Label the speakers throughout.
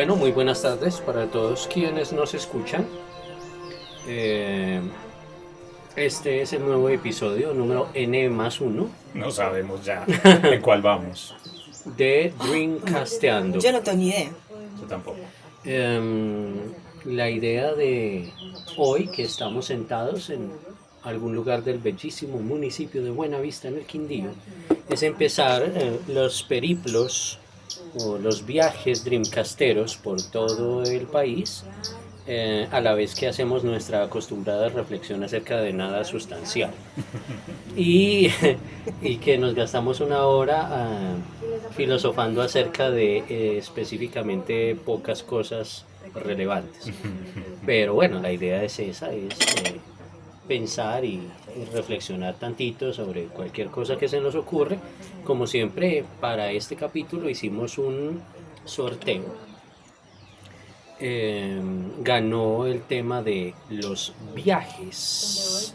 Speaker 1: Bueno, muy buenas tardes para todos quienes nos escuchan. Eh, este es el nuevo episodio número N más uno
Speaker 2: No sabemos ya en cuál vamos.
Speaker 1: de Dreamcasteando.
Speaker 3: Yo no tengo ni idea.
Speaker 2: Yo tampoco.
Speaker 1: La idea de hoy, que estamos sentados en algún lugar del bellísimo municipio de Buenavista, en el Quindío, es empezar los periplos o los viajes dreamcasteros por todo el país, a la vez que hacemos nuestra acostumbrada reflexión acerca de nada sustancial. Y, y que nos gastamos una hora filosofando acerca de específicamente pocas cosas relevantes. Pero bueno, la idea es esa, es pensar y reflexionar tantito sobre cualquier cosa que se nos ocurre. Como siempre, para este capítulo hicimos un sorteo. Ganó el tema de los viajes.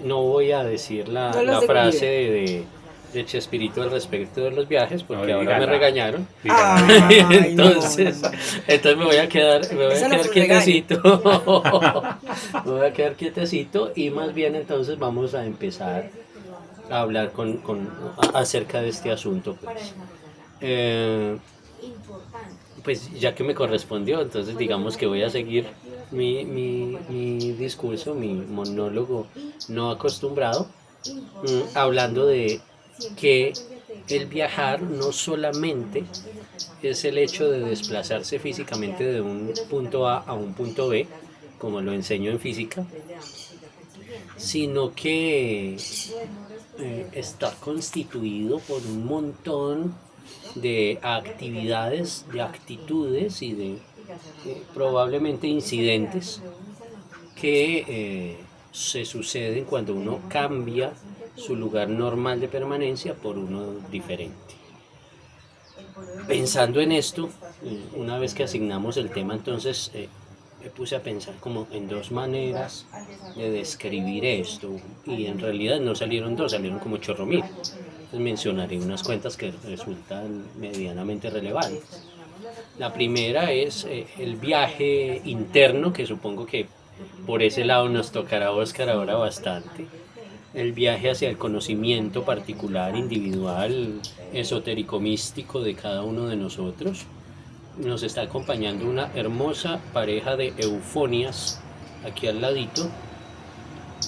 Speaker 1: No voy a decir la frase de Chespirito al respecto de los viajes porque
Speaker 2: No,
Speaker 1: ahora me regañaron.
Speaker 3: Ay,
Speaker 1: entonces,
Speaker 3: no.
Speaker 1: entonces me voy a quedar
Speaker 3: Eso no fue un
Speaker 1: quietecito. Me voy a quedar quietecito y más bien entonces vamos a empezar a hablar acerca de este asunto. Pues ya que me correspondió, entonces digamos que voy a seguir mi discurso, mi monólogo no acostumbrado, hablando de que el viajar no solamente es el hecho de desplazarse físicamente de un punto A a un punto B, como lo enseño en física, sino que está constituido por un montón de actividades, de actitudes y de probablemente incidentes que se suceden cuando uno cambia su lugar normal de permanencia por uno diferente. Pensando en esto, una vez que asignamos el tema, entonces me puse a pensar como en dos maneras de describir esto, y en realidad no salieron dos, salieron como chorro mil. Entonces mencionaré unas cuentas que resultan medianamente relevantes. La primera es el viaje interno, que supongo que por ese lado nos tocará a Oscar ahora bastante. El viaje hacia el conocimiento particular, individual, esotérico, místico de cada uno de nosotros. Nos está acompañando una hermosa pareja de eufonias aquí al ladito.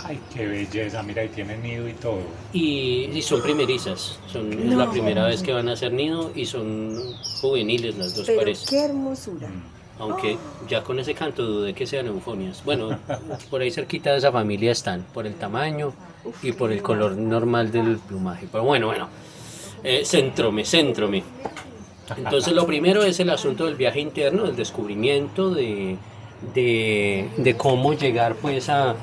Speaker 2: Ay, qué belleza, mira, y tiene nido y todo.
Speaker 1: Y son primerizas, es la primera vez que van a hacer nido y son juveniles las dos
Speaker 3: Pero
Speaker 1: parejas.
Speaker 3: qué hermosura.
Speaker 1: Aunque ya con ese canto dudé que sean eufonias. Bueno, por ahí cerquita de esa familia están, por el tamaño y por el color normal del plumaje. Pero bueno, céntrome. Entonces lo primero es el asunto del viaje interno, del descubrimiento de cómo llegar pues a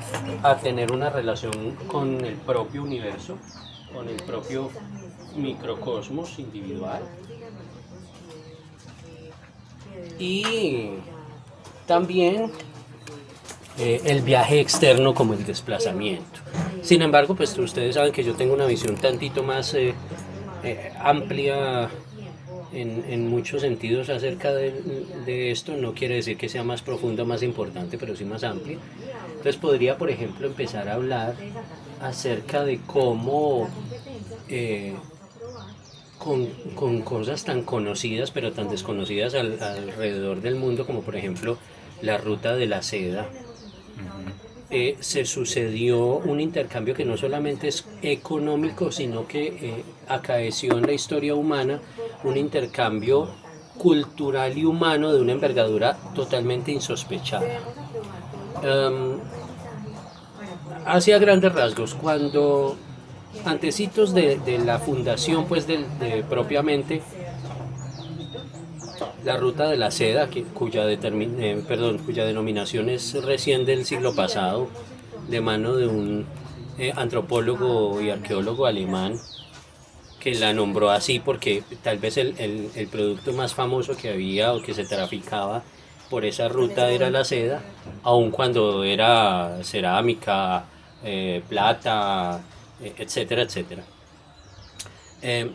Speaker 1: tener una relación con el propio universo, con el propio microcosmos individual. Y también el viaje externo como el desplazamiento. Sin embargo, pues ustedes saben que yo tengo una visión tantito más amplia en muchos sentidos acerca de esto. No quiere decir que sea más profunda, más importante, pero sí más amplia. Entonces podría, por ejemplo, empezar a hablar acerca de cómo con cosas tan conocidas pero tan desconocidas alrededor del mundo, como por ejemplo la ruta de la seda, se sucedió un intercambio que no solamente es económico, sino que acaeció en la historia humana un intercambio cultural y humano de una envergadura totalmente insospechada. Hacia grandes rasgos, cuando antecitos de la fundación, pues propiamente la ruta de la seda, cuya denominación es recién del siglo pasado, de mano de un antropólogo y arqueólogo alemán, que la nombró así porque tal vez el producto más famoso que había o que se traficaba por esa ruta era la seda, aun cuando era cerámica, plata, etcétera, etcétera.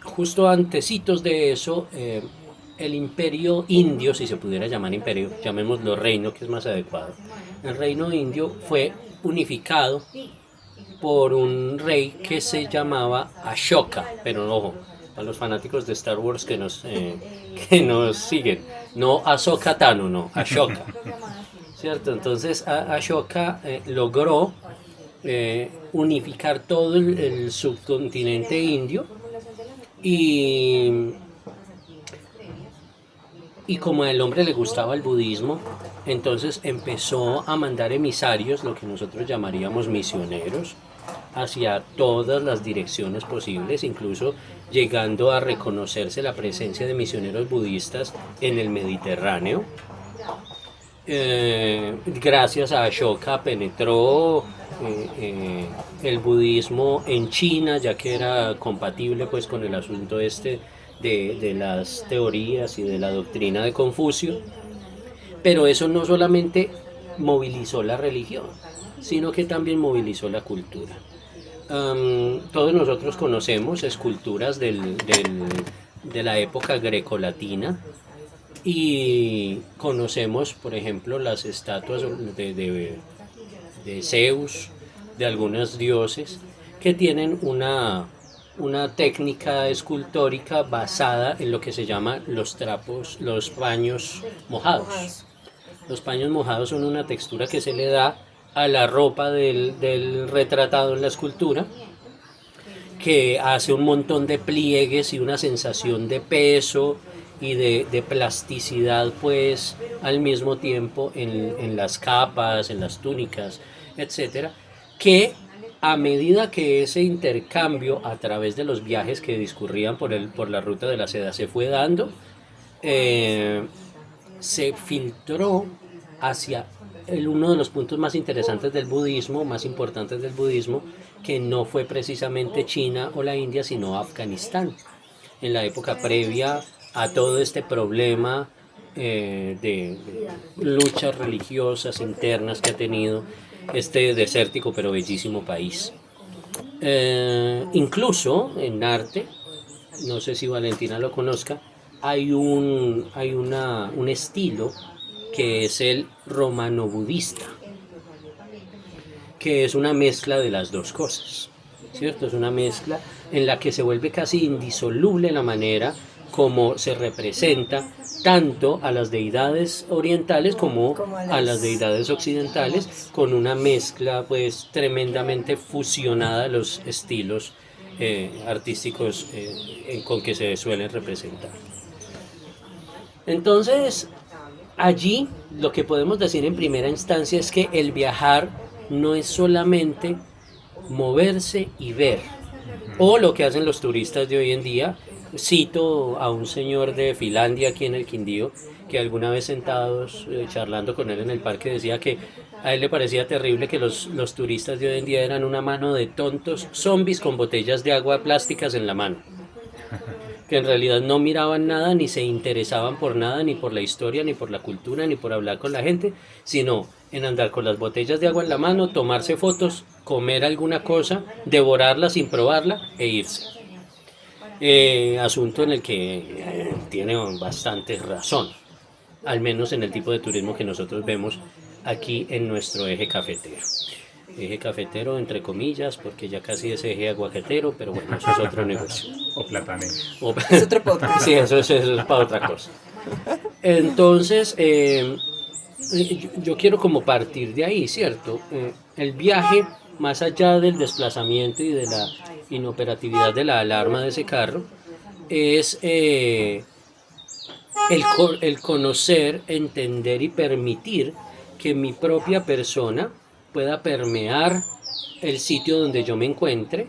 Speaker 1: Justo antecitos de eso, el imperio indio, si se pudiera llamar imperio, llamémoslo reino, que es más adecuado. El reino indio fue unificado por un rey que se llamaba Ashoka, pero ojo, a los fanáticos de Star Wars que nos siguen, no Ahsoka Tano, no, Ashoka, ¿cierto? Entonces Ashoka logró unificar todo el subcontinente indio y como al hombre le gustaba el budismo, entonces empezó a mandar emisarios, lo que nosotros llamaríamos misioneros, hacia todas las direcciones posibles, incluso llegando a reconocerse la presencia de misioneros budistas en el Mediterráneo. Gracias a Ashoka penetró el budismo en China, ya que era compatible pues con el asunto de las teorías y de la doctrina de Confucio, pero eso no solamente movilizó la religión, sino que también movilizó la cultura. Todos nosotros conocemos esculturas de la época grecolatina y conocemos, por ejemplo, las estatuas de Zeus, de algunos dioses, que tienen una técnica escultórica basada en lo que se llama los paños mojados. Los paños mojados son una textura que se le da a la ropa del retratado en la escultura, que hace un montón de pliegues y una sensación de peso y de plasticidad pues al mismo tiempo en las capas, en las túnicas, etcétera, que a medida que ese intercambio a través de los viajes que discurrían por la ruta de la seda se fue dando, se filtró hacia uno de los puntos más interesantes del budismo, más importantes del budismo, que no fue precisamente China o la India, sino Afganistán. En la época previa a todo este problema de luchas religiosas internas que ha tenido este desértico pero bellísimo país. Incluso en arte, no sé si Valentina lo conozca, hay un estilo que es el romano-budista, que es una mezcla de las dos cosas, ¿cierto? Es una mezcla en la que se vuelve casi indisoluble la manera como se representa tanto a las deidades orientales como a las deidades occidentales, con una mezcla pues tremendamente fusionada de los estilos artísticos con que se suelen representar. Entonces, allí lo que podemos decir en primera instancia es que el viajar no es solamente moverse y ver, o lo que hacen los turistas de hoy en día. Cito a un señor de Finlandia aquí en el Quindío, que alguna vez sentados charlando con él en el parque decía que a él le parecía terrible que los turistas de hoy en día eran una mano de tontos zombies con botellas de agua plásticas en la mano, que en realidad no miraban nada, ni se interesaban por nada, ni por la historia, ni por la cultura, ni por hablar con la gente, sino en andar con las botellas de agua en la mano, tomarse fotos, comer alguna cosa, devorarla sin probarla e irse. Asunto en el que tiene bastante razón, al menos en el tipo de turismo que nosotros vemos aquí en nuestro eje cafetero. Eje cafetero entre comillas, porque ya casi es eje aguacatero, pero bueno, eso es otro negocio.
Speaker 2: O platanero.
Speaker 3: Es otro podcast.
Speaker 1: Sí, eso es para otra cosa. Entonces, yo quiero como partir de ahí, ¿cierto? El viaje, más allá del desplazamiento y de la inoperatividad de la alarma de ese carro, es el conocer, entender y permitir que mi propia persona pueda permear el sitio donde yo me encuentre,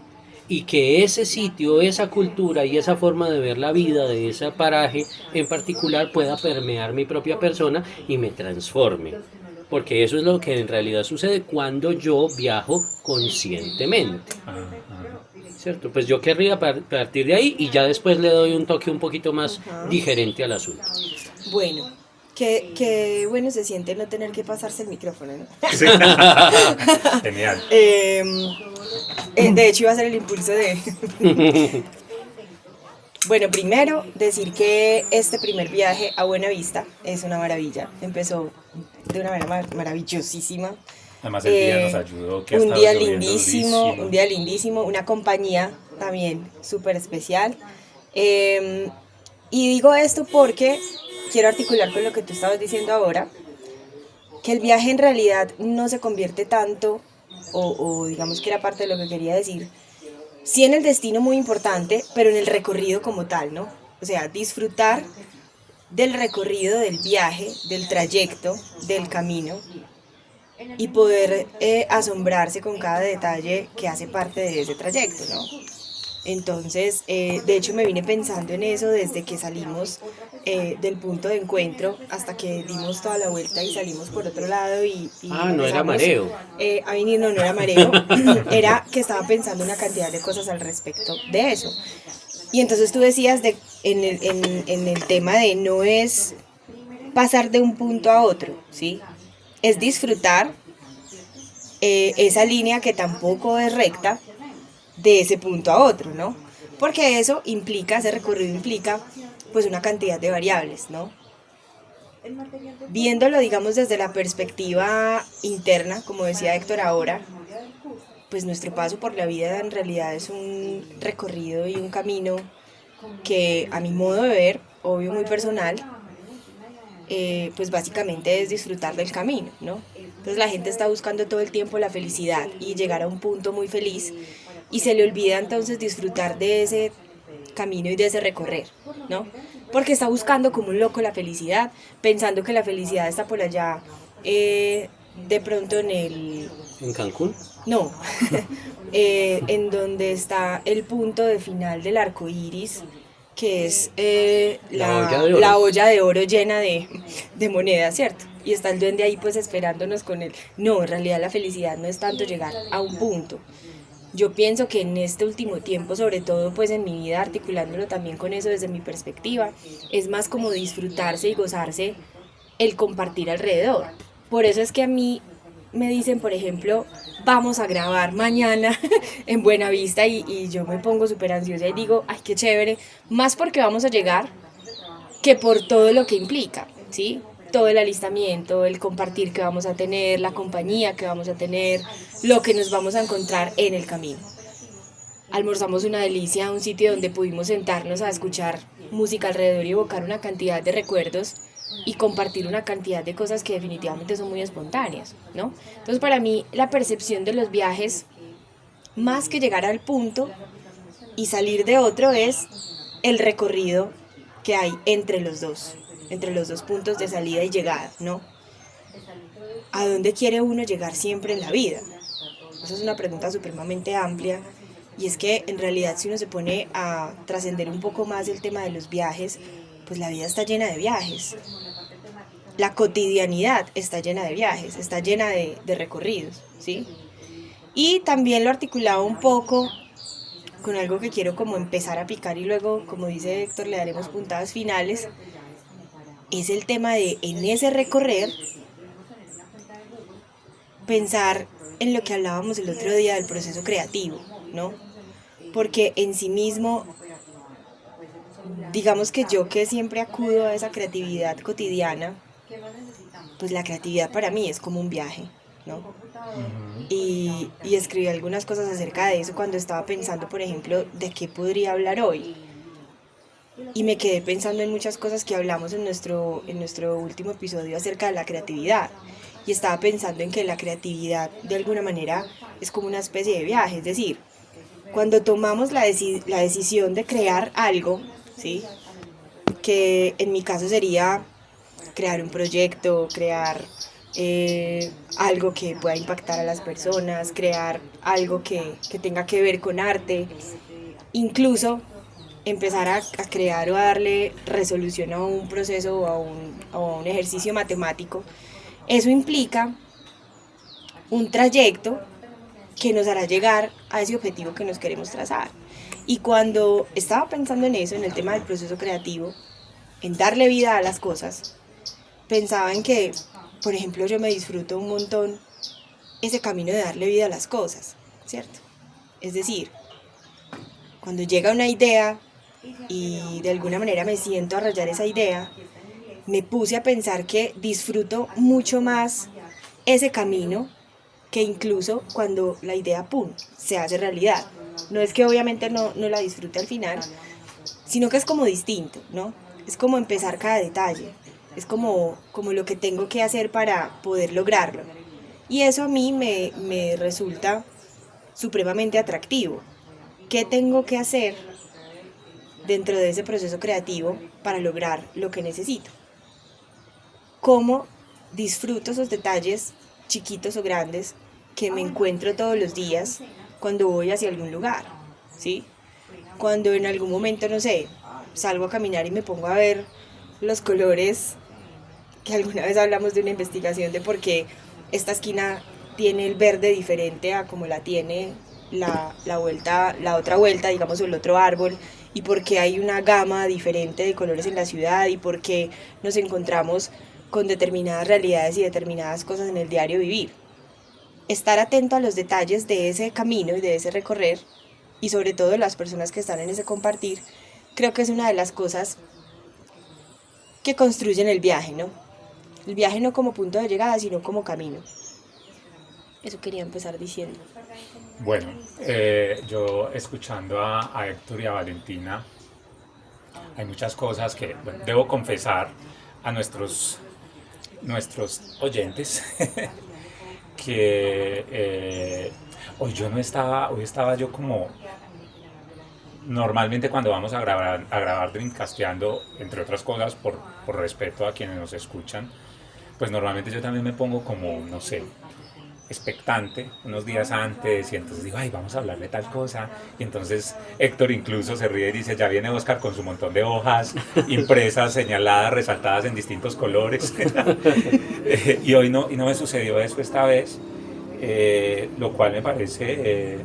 Speaker 1: y que ese sitio, esa cultura y esa forma de ver la vida de ese paraje en particular pueda permear mi propia persona y me transforme. Porque eso es lo que en realidad sucede cuando yo viajo conscientemente. ¿Cierto? Pues yo querría partir de ahí y ya después le doy un toque un poquito más digerente al asunto.
Speaker 3: Bueno, qué bueno se siente no tener que pasarse el micrófono, ¿no?
Speaker 2: Sí. Genial.
Speaker 3: De hecho iba a ser el impulso de... Bueno, primero decir que este primer viaje a Buenavista es una maravilla. Empezó de una manera maravillosísima.
Speaker 2: Además el día nos ayudó, que ha
Speaker 3: Un
Speaker 2: estado
Speaker 3: día
Speaker 2: lloviendo
Speaker 3: lindísimo,
Speaker 2: durísimo.
Speaker 3: un día lindísimo, una compañía también súper especial. Eh, y digo esto porque quiero articular con lo que tú estabas diciendo ahora, que el viaje en realidad no se convierte tanto, o digamos que era parte de lo que quería decir, sí en el destino muy importante, pero en el recorrido como tal, ¿no? O sea, disfrutar del recorrido, del viaje, del trayecto, del camino y poder asombrarse con cada detalle que hace parte de ese trayecto, ¿no? Entonces, de hecho me vine pensando en eso desde que salimos del punto de encuentro hasta que dimos toda la vuelta y salimos por otro lado y
Speaker 1: Ah, no era
Speaker 3: empezamos
Speaker 1: mareo.
Speaker 3: a venir, no, no era mareo, era que estaba pensando una cantidad de cosas al respecto de eso. Y entonces tú decías en el tema de no es pasar de un punto a otro, ¿sí? Es disfrutar esa línea que tampoco es recta de ese punto a otro, ¿no? Porque eso implica, ese recorrido implica pues una cantidad de variables, ¿no? Viéndolo, digamos, desde la perspectiva interna, como decía Héctor ahora, pues nuestro paso por la vida en realidad es un recorrido y un camino que a mi modo de ver, obvio muy personal, pues básicamente es disfrutar del camino, ¿no? Entonces la gente está buscando todo el tiempo la felicidad y llegar a un punto muy feliz y se le olvida entonces disfrutar de ese camino y de ese recorrer, ¿no? Porque está buscando como un loco la felicidad, pensando que la felicidad está por allá, de pronto en el...
Speaker 1: ¿En Cancún?
Speaker 3: No, en donde está el punto de final del arco iris, que es
Speaker 1: La olla de oro.
Speaker 3: la olla de oro llena de monedas, ¿cierto? Y está el duende ahí pues esperándonos con él. No, en realidad la felicidad no es tanto llegar a un punto. Yo pienso que en este último tiempo, sobre todo pues en mi vida, articulándolo también con eso desde mi perspectiva, es más como disfrutarse y gozarse el compartir alrededor. Por eso es que a mí me dicen, por ejemplo, vamos a grabar mañana en Buenavista y yo me pongo súper ansiosa y digo, ay, qué chévere, más porque vamos a llegar que por todo lo que implica, ¿sí? Todo el alistamiento, el compartir que vamos a tener, la compañía que vamos a tener, lo que nos vamos a encontrar en el camino. Almorzamos una delicia, un sitio donde pudimos sentarnos a escuchar música alrededor y evocar una cantidad de recuerdos y compartir una cantidad de cosas que definitivamente son muy espontáneas, ¿no? Entonces para mí la percepción de los viajes, más que llegar al punto y salir de otro, es el recorrido que hay entre los dos puntos de salida y llegada, ¿no? ¿A dónde quiere uno llegar siempre en la vida? Esa es una pregunta supremamente amplia y es que en realidad si uno se pone a trascender un poco más el tema de los viajes, pues la vida está llena de viajes. La cotidianidad está llena de viajes, está llena de recorridos, ¿sí? Y también lo articulaba un poco con algo que quiero como empezar a picar y luego, como dice Héctor, le daremos puntadas finales, es el tema de en ese recorrer pensar en lo que hablábamos el otro día del proceso creativo, ¿no? Porque en sí mismo, digamos que yo que siempre acudo a esa creatividad cotidiana, pues la creatividad para mí es como un viaje, ¿no? Y escribí algunas cosas acerca de eso cuando estaba pensando, por ejemplo, de qué podría hablar hoy. Y me quedé pensando en muchas cosas que hablamos en nuestro último episodio acerca de la creatividad. Y estaba pensando en que la creatividad, de alguna manera, es como una especie de viaje. Es decir, cuando tomamos la decisión de crear algo, ¿sí? Que en mi caso sería crear un proyecto, crear algo que pueda impactar a las personas, crear algo que tenga que ver con arte, incluso empezar a crear o a darle resolución a un proceso o a un ejercicio matemático. Eso implica un trayecto que nos hará llegar a ese objetivo que nos queremos trazar. Y cuando estaba pensando en eso, en el tema del proceso creativo, en darle vida a las cosas, pensaba en que, por ejemplo, yo me disfruto un montón ese camino de darle vida a las cosas, ¿cierto? Es decir, cuando llega una idea y de alguna manera me siento a rayar esa idea, me puse a pensar que disfruto mucho más ese camino que incluso cuando la idea, pum, se hace realidad. No es que obviamente no la disfrute al final, sino que es como distinto, ¿no? Es como empezar cada detalle, es como lo que tengo que hacer para poder lograrlo. Y eso a mí me resulta supremamente atractivo. ¿Qué tengo que hacer dentro de ese proceso creativo para lograr lo que necesito? ¿Cómo disfruto esos detalles chiquitos o grandes que me encuentro todos los días cuando voy hacia algún lugar? ¿Sí? Cuando en algún momento, no sé, salgo a caminar y me pongo a ver los colores, que alguna vez hablamos de una investigación de por qué esta esquina tiene el verde diferente a como la tiene la otra vuelta, digamos, el otro árbol, y por qué hay una gama diferente de colores en la ciudad, y por qué nos encontramos con determinadas realidades y determinadas cosas en el diario vivir. Estar atento a los detalles de ese camino y de ese recorrer, y sobre todo las personas que están en ese compartir, creo que es una de las cosas que construyen el viaje, ¿no? El viaje no como punto de llegada, sino como camino. Eso quería empezar diciendo.
Speaker 2: Bueno, yo escuchando a Héctor y a Valentina, hay muchas cosas que, bueno, debo confesar a nuestros oyentes que hoy estaba yo como, normalmente cuando vamos a grabar Dreamcasteando, entre otras cosas por respeto a quienes nos escuchan, pues normalmente yo también me pongo como, no sé, expectante unos días antes, y entonces digo, ay, vamos a hablar de tal cosa, y entonces Héctor incluso se ríe y dice, ya viene Oscar con su montón de hojas impresas, señaladas, resaltadas en distintos colores. Y hoy no me sucedió eso esta vez, lo cual me parece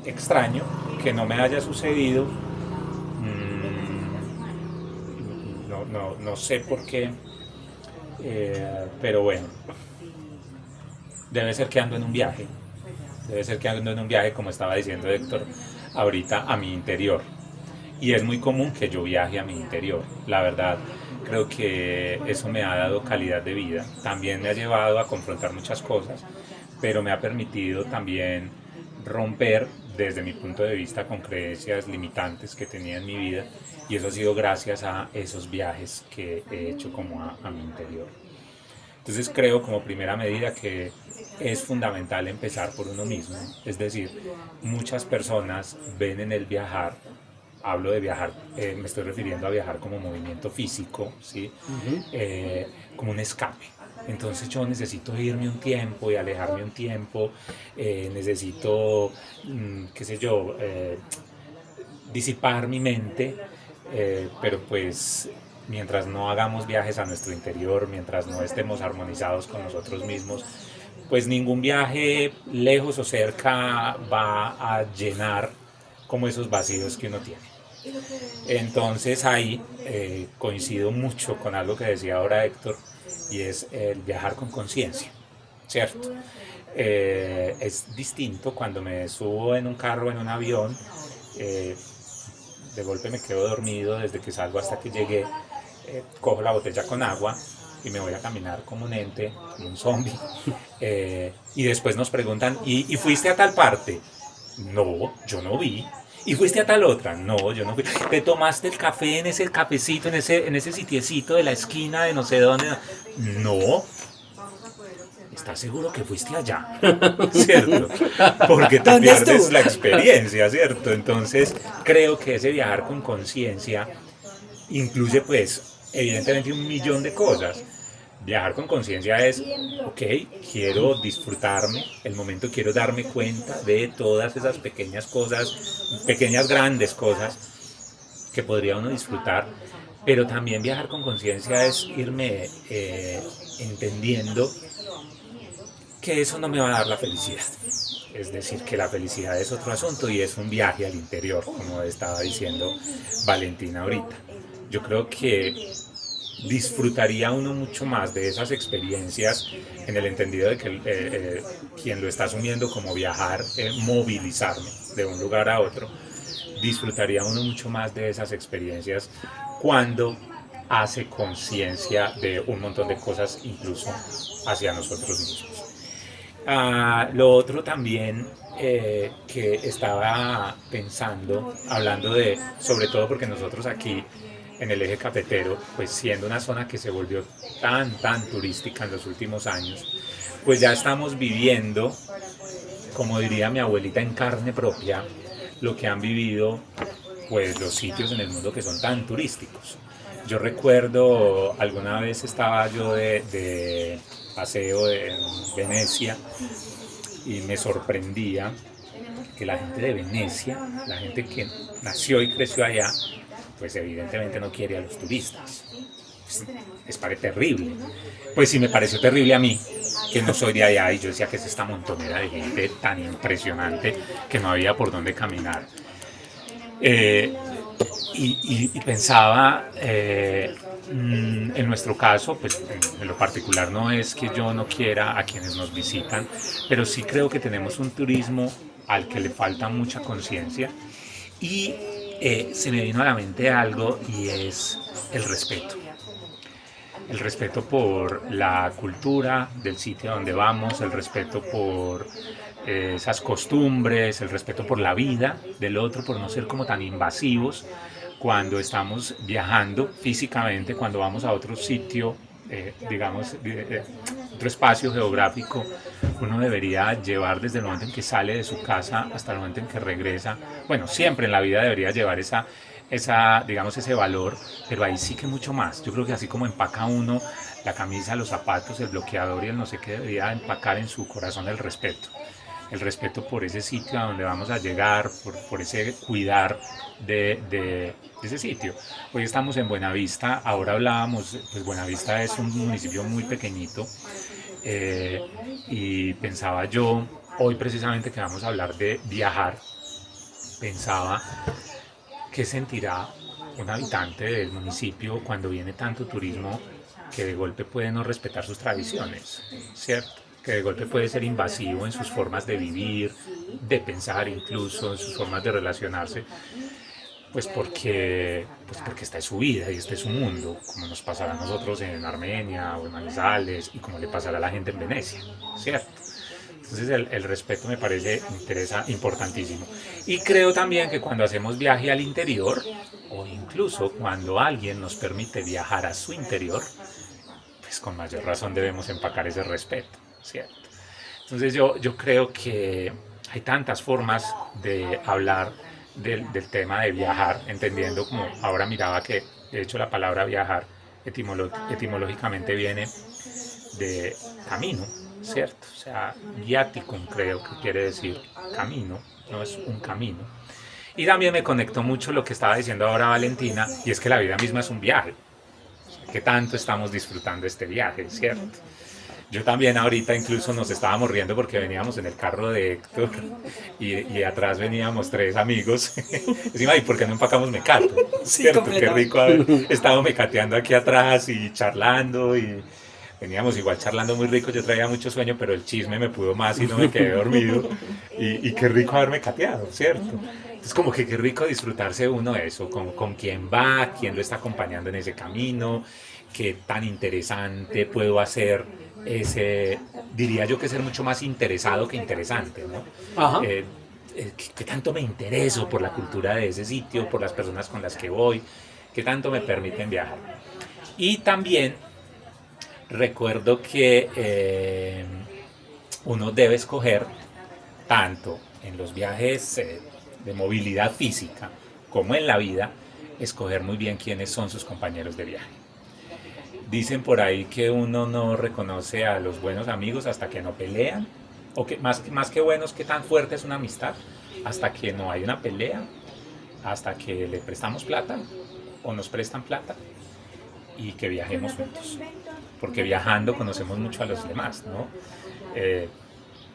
Speaker 2: extraño que no me haya sucedido. No sé por qué, pero bueno, debe ser que ando en un viaje, como estaba diciendo Héctor ahorita, a mi interior. Y es muy común que yo viaje a mi interior, la verdad. Creo que eso me ha dado calidad de vida, también me ha llevado a confrontar muchas cosas, pero me ha permitido también romper desde mi punto de vista con creencias limitantes que tenía en mi vida, y eso ha sido gracias a esos viajes que he hecho como a mi interior. Entonces creo como primera medida que es fundamental empezar por uno mismo, es decir, muchas personas ven en el viajar, hablo de viajar, me estoy refiriendo a viajar como movimiento físico, ¿sí? Como un escape. Entonces yo necesito irme un tiempo y alejarme un tiempo, necesito, qué sé yo, disipar mi mente, pero pues mientras no hagamos viajes a nuestro interior, mientras no estemos armonizados con nosotros mismos, pues ningún viaje lejos o cerca va a llenar como esos vacíos que uno tiene. Entonces ahí coincido mucho con algo que decía ahora Héctor, y es el viajar con conciencia, ¿cierto? Es distinto cuando me subo en un carro, en un avión, de golpe me quedo dormido desde que salgo hasta que llegué, cojo la botella con agua y me voy a caminar como un ente, como un zombie, y después nos preguntan, ¿y fuiste a tal parte? No, yo no vi. ¿Y fuiste a tal otra? No, yo no fui. ¿Te tomaste el café en ese cafecito, en ese sitiecito de la esquina de no sé dónde? No. ¿Estás seguro que fuiste allá? ¿Cierto? Porque te pierdes la experiencia, ¿cierto? Entonces creo que ese viajar con conciencia incluye pues evidentemente un millón de cosas. Viajar con conciencia es, ok, quiero disfrutarme el momento, quiero darme cuenta de todas esas pequeñas cosas, pequeñas grandes cosas que podría uno disfrutar, pero también viajar con conciencia es irme entendiendo que eso no me va a dar la felicidad. Es decir, que la felicidad es otro asunto y es un viaje al interior, como estaba diciendo Valentina ahorita. Yo creo que disfrutaría uno mucho más de esas experiencias en el entendido de que quien lo está asumiendo como viajar, movilizarme de un lugar a otro, disfrutaría uno mucho más de esas experiencias cuando hace conciencia de un montón de cosas, incluso hacia nosotros mismos. Lo otro también que estaba pensando, hablando de, sobre todo porque nosotros aquí en el eje cafetero, pues siendo una zona que se volvió tan turística en los últimos años, pues ya estamos viviendo, como diría mi abuelita, en carne propia, lo que han vivido pues los sitios en el mundo que son tan turísticos. Yo recuerdo, alguna vez estaba yo de paseo en Venecia y me sorprendía que la gente de Venecia, la gente que nació y creció allá, pues evidentemente no quiere a los turistas. Les parece terrible. Pues sí, me pareció terrible a mí, que no soy de allá, y yo decía que es esta montonera de gente tan impresionante que no había por dónde caminar. Y pensaba, en nuestro caso, pues en lo particular no es que yo no quiera a quienes nos visitan, pero sí creo que tenemos un turismo al que le falta mucha conciencia, y se me vino a la mente algo, y es el respeto. El respeto por la cultura del sitio donde vamos, el respeto por esas costumbres, el respeto por la vida del otro, por no ser como tan invasivos cuando estamos viajando físicamente, cuando vamos a otro sitio, digamos, otro espacio geográfico. Uno debería llevar desde el momento en que sale de su casa hasta el momento en que regresa. Bueno, siempre en la vida debería llevar digamos, ese valor, pero ahí sí que mucho más. Yo creo que así como empaca uno la camisa, los zapatos, el bloqueador y el no sé qué, debería empacar en su corazón el respeto. El respeto por ese sitio a donde vamos a llegar, por ese cuidar de ese sitio. Hoy estamos en Buenavista, ahora hablábamos, pues Buenavista es un municipio muy pequeñito, y pensaba yo, hoy precisamente que vamos a hablar de viajar, pensaba qué sentirá un habitante del municipio cuando viene tanto turismo que de golpe puede no respetar sus tradiciones, ¿cierto? Que de golpe puede ser invasivo en sus formas de vivir, de pensar, incluso en sus formas de relacionarse, pues porque esta es su vida y este es su mundo, como nos pasará a nosotros en Armenia o en Manizales, y como le pasará a la gente en Venecia, ¿cierto? Entonces el respeto me parece importantísimo. Y creo también que cuando hacemos viaje al interior, o incluso cuando alguien nos permite viajar a su interior, pues con mayor razón debemos empacar ese respeto, ¿cierto? Entonces yo creo que hay tantas formas de hablar del tema de viajar, entendiendo, como ahora miraba que de hecho la palabra viajar etimológicamente viene de camino, ¿cierto? O sea, viaticum creo que quiere decir camino, no es un camino. Y también me conectó mucho lo que estaba diciendo ahora Valentina, y es que la vida misma es un viaje. ¿Qué tanto estamos disfrutando este viaje, cierto? Yo también ahorita incluso nos estábamos riendo porque veníamos en el carro de Héctor y atrás veníamos 3 amigos. Encima, ¿y por qué no empacamos mecato? ¿Cierto? Qué rico haber estado mecateando aquí atrás y charlando, y veníamos igual charlando muy rico. Yo traía mucho sueño, pero el chisme me pudo más y no me quedé dormido. Y qué rico haberme cateado, ¿cierto? Entonces como que qué rico disfrutarse uno de eso, con quién va, quién lo está acompañando en ese camino, qué tan interesante puedo hacer diría yo que ser mucho más interesado que interesante, ¿no?
Speaker 1: Ajá.
Speaker 2: ¿Qué tanto me intereso por la cultura de ese sitio, por las personas con las que voy? ¿Qué tanto me permiten viajar? Y también recuerdo que uno debe escoger, tanto en los viajes de movilidad física como en la vida, escoger muy bien quiénes son sus compañeros de viaje. Dicen por ahí que uno no reconoce a los buenos amigos hasta que no pelean, o que más que buenos, que tan fuerte es una amistad, hasta que no hay una pelea, hasta que le prestamos plata o nos prestan plata, y que viajemos juntos, porque viajando conocemos mucho a los demás, ¿no?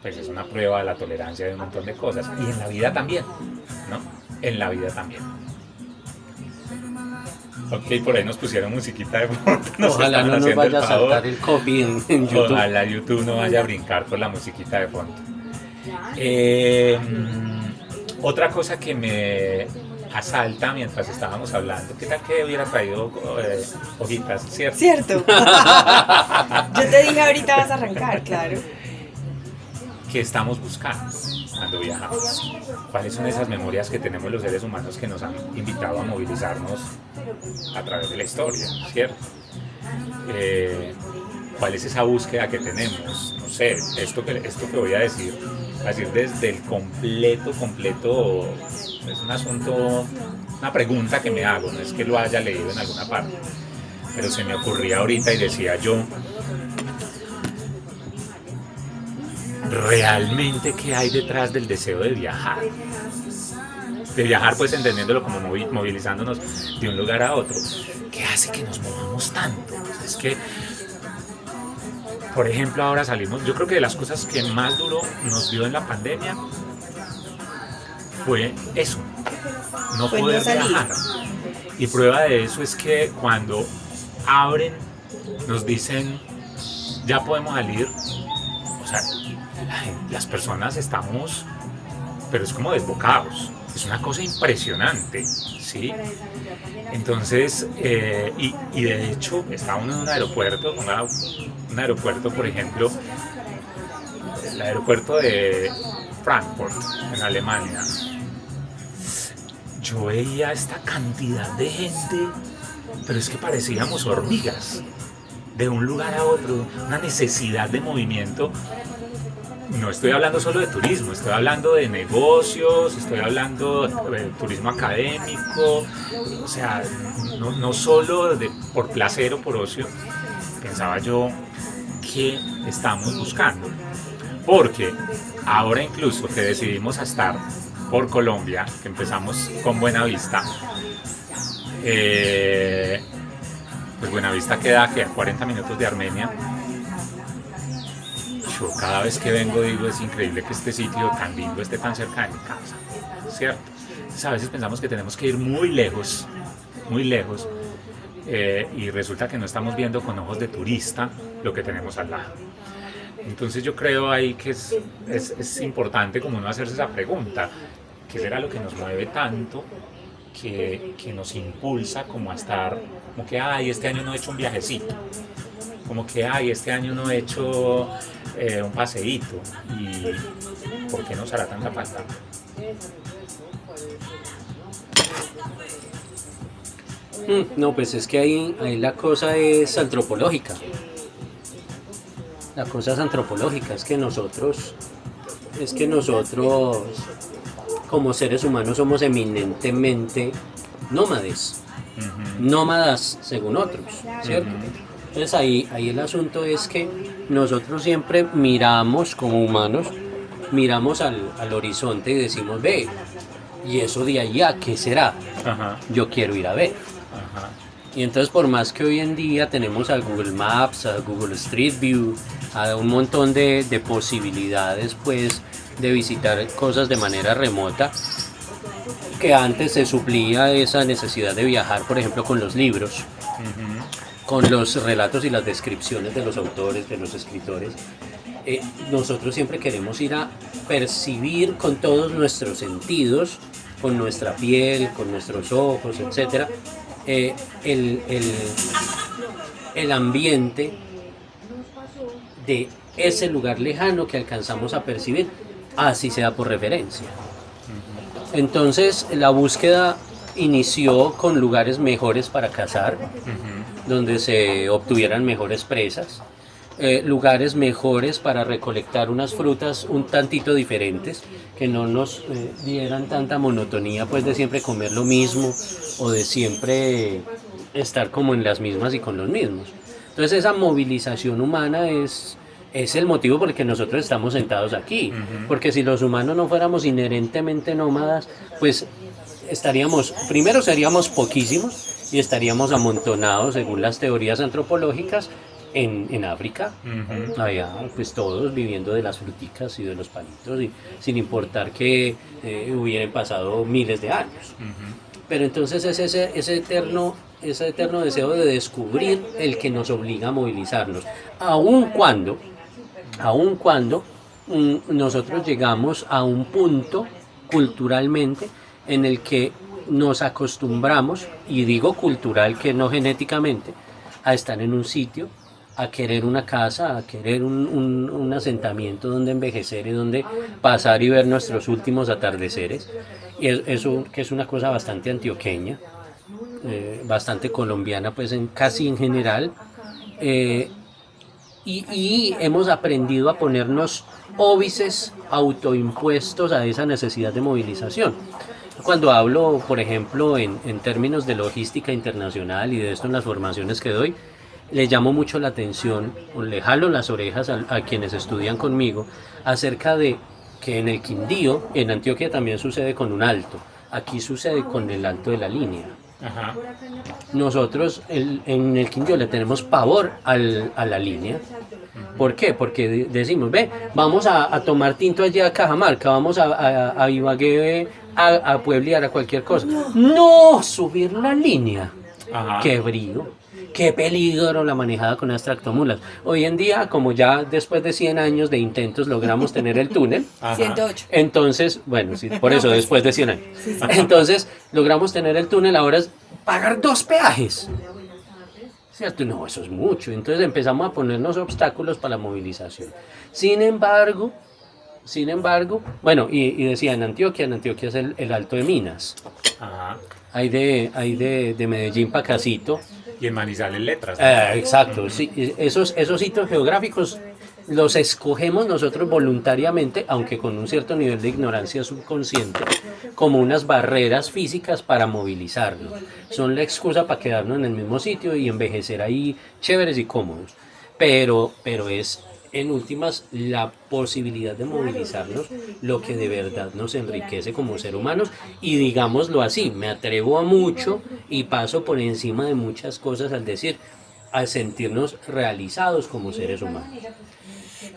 Speaker 2: Pues es una prueba de la tolerancia de un montón de cosas, y en la vida también, ¿no? En la vida también. Ok, por ahí nos pusieron musiquita de fondo.
Speaker 1: Ojalá no nos vaya a saltar el copy en YouTube.
Speaker 2: Ojalá YouTube no vaya a brincar por la musiquita de fondo. Otra cosa que a Salta mientras estábamos hablando. ¿Qué tal que hubiera traído hojitas, cierto?
Speaker 3: ¿Cierto? Yo te dije ahorita vas a arrancar, claro.
Speaker 2: ¿Qué estamos buscando cuando viajamos? ¿Cuáles son esas memorias que tenemos los seres humanos que nos han invitado a movilizarnos a través de la historia, ¿cierto? ¿Cuál es esa búsqueda que tenemos? No sé, esto que voy a decir desde el completo, es un asunto, una pregunta que me hago, no es que lo haya leído en alguna parte, pero se me ocurría ahorita y decía yo, ¿realmente qué hay detrás del deseo de viajar? De viajar, pues entendiéndolo como movilizándonos de un lugar a otro. ¿Qué hace que nos movamos tanto? Es que, por ejemplo, ahora salimos, yo creo que de las cosas que más duro nos dio en la pandemia fue eso, no
Speaker 3: Fue
Speaker 2: poder
Speaker 3: no salir.
Speaker 2: viajar. Y prueba de eso es que cuando abren, nos dicen, ya podemos salir, o sea, las personas estamos, pero es como desbocados, es una cosa impresionante, ¿sí? Entonces, y de hecho, está uno en un aeropuerto, un aeropuerto, por ejemplo, el aeropuerto de Frankfurt, en Alemania. Yo veía esta cantidad de gente, pero es que parecíamos hormigas, de un lugar a otro, una necesidad de movimiento. No estoy hablando solo de turismo, estoy hablando de negocios, estoy hablando de turismo académico, o sea, no solo por placer o por ocio. Pensaba yo, ¿qué estamos buscando? Porque ahora incluso que decidimos estar por Colombia, que empezamos con Buenavista, pues Buenavista queda a 40 minutos de Armenia. Yo cada vez que vengo digo, es increíble que este sitio tan lindo esté tan cerca de mi casa, ¿cierto? Entonces a veces pensamos que tenemos que ir muy lejos, y resulta que no estamos viendo con ojos de turista lo que tenemos al lado. Entonces yo creo ahí que es importante como uno hacerse esa pregunta, ¿qué será lo que nos mueve tanto, que nos impulsa como a estar, como que, ay, este año no he hecho un viajecito, como que, ay, este año no he hecho un paseíto, y ¿por qué nos hará tanta falta?
Speaker 1: No, pues es que ahí la cosa es antropológica. La cosa es antropológica, es que nosotros como seres humanos somos eminentemente nómades, nómadas según otros, ¿cierto? Entonces ahí el asunto es que nosotros siempre miramos como humanos, miramos al horizonte y decimos, ve, y eso de allá, ¿qué será?
Speaker 2: Ajá.
Speaker 1: Yo quiero ir a ver.
Speaker 2: Ajá.
Speaker 1: Y entonces por más que hoy en día tenemos a Google Maps, a Google Street View, a un montón de posibilidades pues de visitar cosas de manera remota, que antes se suplía esa necesidad de viajar, por ejemplo, con los libros, con los relatos y las descripciones de los autores, de los escritores. Nosotros siempre queremos ir a percibir con todos nuestros sentidos, con nuestra piel, con nuestros ojos, etcétera, el ambiente de ese lugar lejano que alcanzamos a percibir, así sea por referencia. Entonces la búsqueda inició con lugares mejores para cazar, donde se obtuvieran mejores presas, lugares mejores para recolectar unas frutas un tantito diferentes, que no nos dieran tanta monotonía pues de siempre comer lo mismo o de siempre estar como en las mismas y con los mismos. Entonces esa movilización humana es el motivo por el que nosotros estamos sentados aquí, porque si los humanos no fuéramos inherentemente nómadas, pues primero seríamos poquísimos y estaríamos amontonados según las teorías antropológicas en África, allá pues todos viviendo de las fruticas y de los palitos, y sin importar que hubieran pasado miles de años. Pero entonces es ese eterno deseo de descubrir el que nos obliga a movilizarnos, aun cuando nosotros llegamos a un punto culturalmente en el que nos acostumbramos, y digo cultural que no genéticamente, a estar en un sitio, a querer una casa, a querer un asentamiento donde envejecer y donde pasar y ver nuestros últimos atardeceres. Y eso que es una cosa bastante antioqueña, bastante colombiana, pues casi en general. Y hemos aprendido a ponernos óbices autoimpuestos a esa necesidad de movilización. Cuando hablo, por ejemplo, en términos de logística internacional y de esto en las formaciones que doy, le llamo mucho la atención, o le jalo las orejas a quienes estudian conmigo, acerca de que en el Quindío, en Antioquia también sucede con un alto, aquí sucede con el alto de la línea.
Speaker 2: Ajá.
Speaker 1: Nosotros en el Quindío le tenemos pavor a la línea. ¿Por qué? Porque decimos, ve, vamos a tomar tinto allí a Cajamarca, vamos a Ibagué a pueblear a cualquier cosa. No, subir la línea.
Speaker 2: Ajá.
Speaker 1: Qué brío, qué peligro la manejada con las tractomulas. Hoy en día, como ya después de 100 años de intentos logramos tener el túnel,
Speaker 2: Ajá.
Speaker 3: 108.
Speaker 1: entonces, bueno, sí, por eso después de 100 años. Entonces, logramos tener el túnel, ahora es pagar 2 peajes. ¿Cierto? No, eso es mucho. Entonces empezamos a ponernos obstáculos para la movilización. Sin embargo, bueno, y decía en Antioquia es el Alto de Minas.
Speaker 2: Ajá.
Speaker 1: Hay de Medellín para Casito.
Speaker 2: Y en Manizales Letras.
Speaker 1: Exacto, sí, esos hitos geográficos los escogemos nosotros voluntariamente, aunque con un cierto nivel de ignorancia subconsciente, como unas barreras físicas para movilizarnos. Son la excusa para quedarnos en el mismo sitio y envejecer ahí chéveres y cómodos. Pero es en últimas la posibilidad de movilizarnos lo que de verdad nos enriquece como ser humanos, y digámoslo así, me atrevo a mucho y paso por encima de muchas cosas al decir, al sentirnos realizados como seres humanos.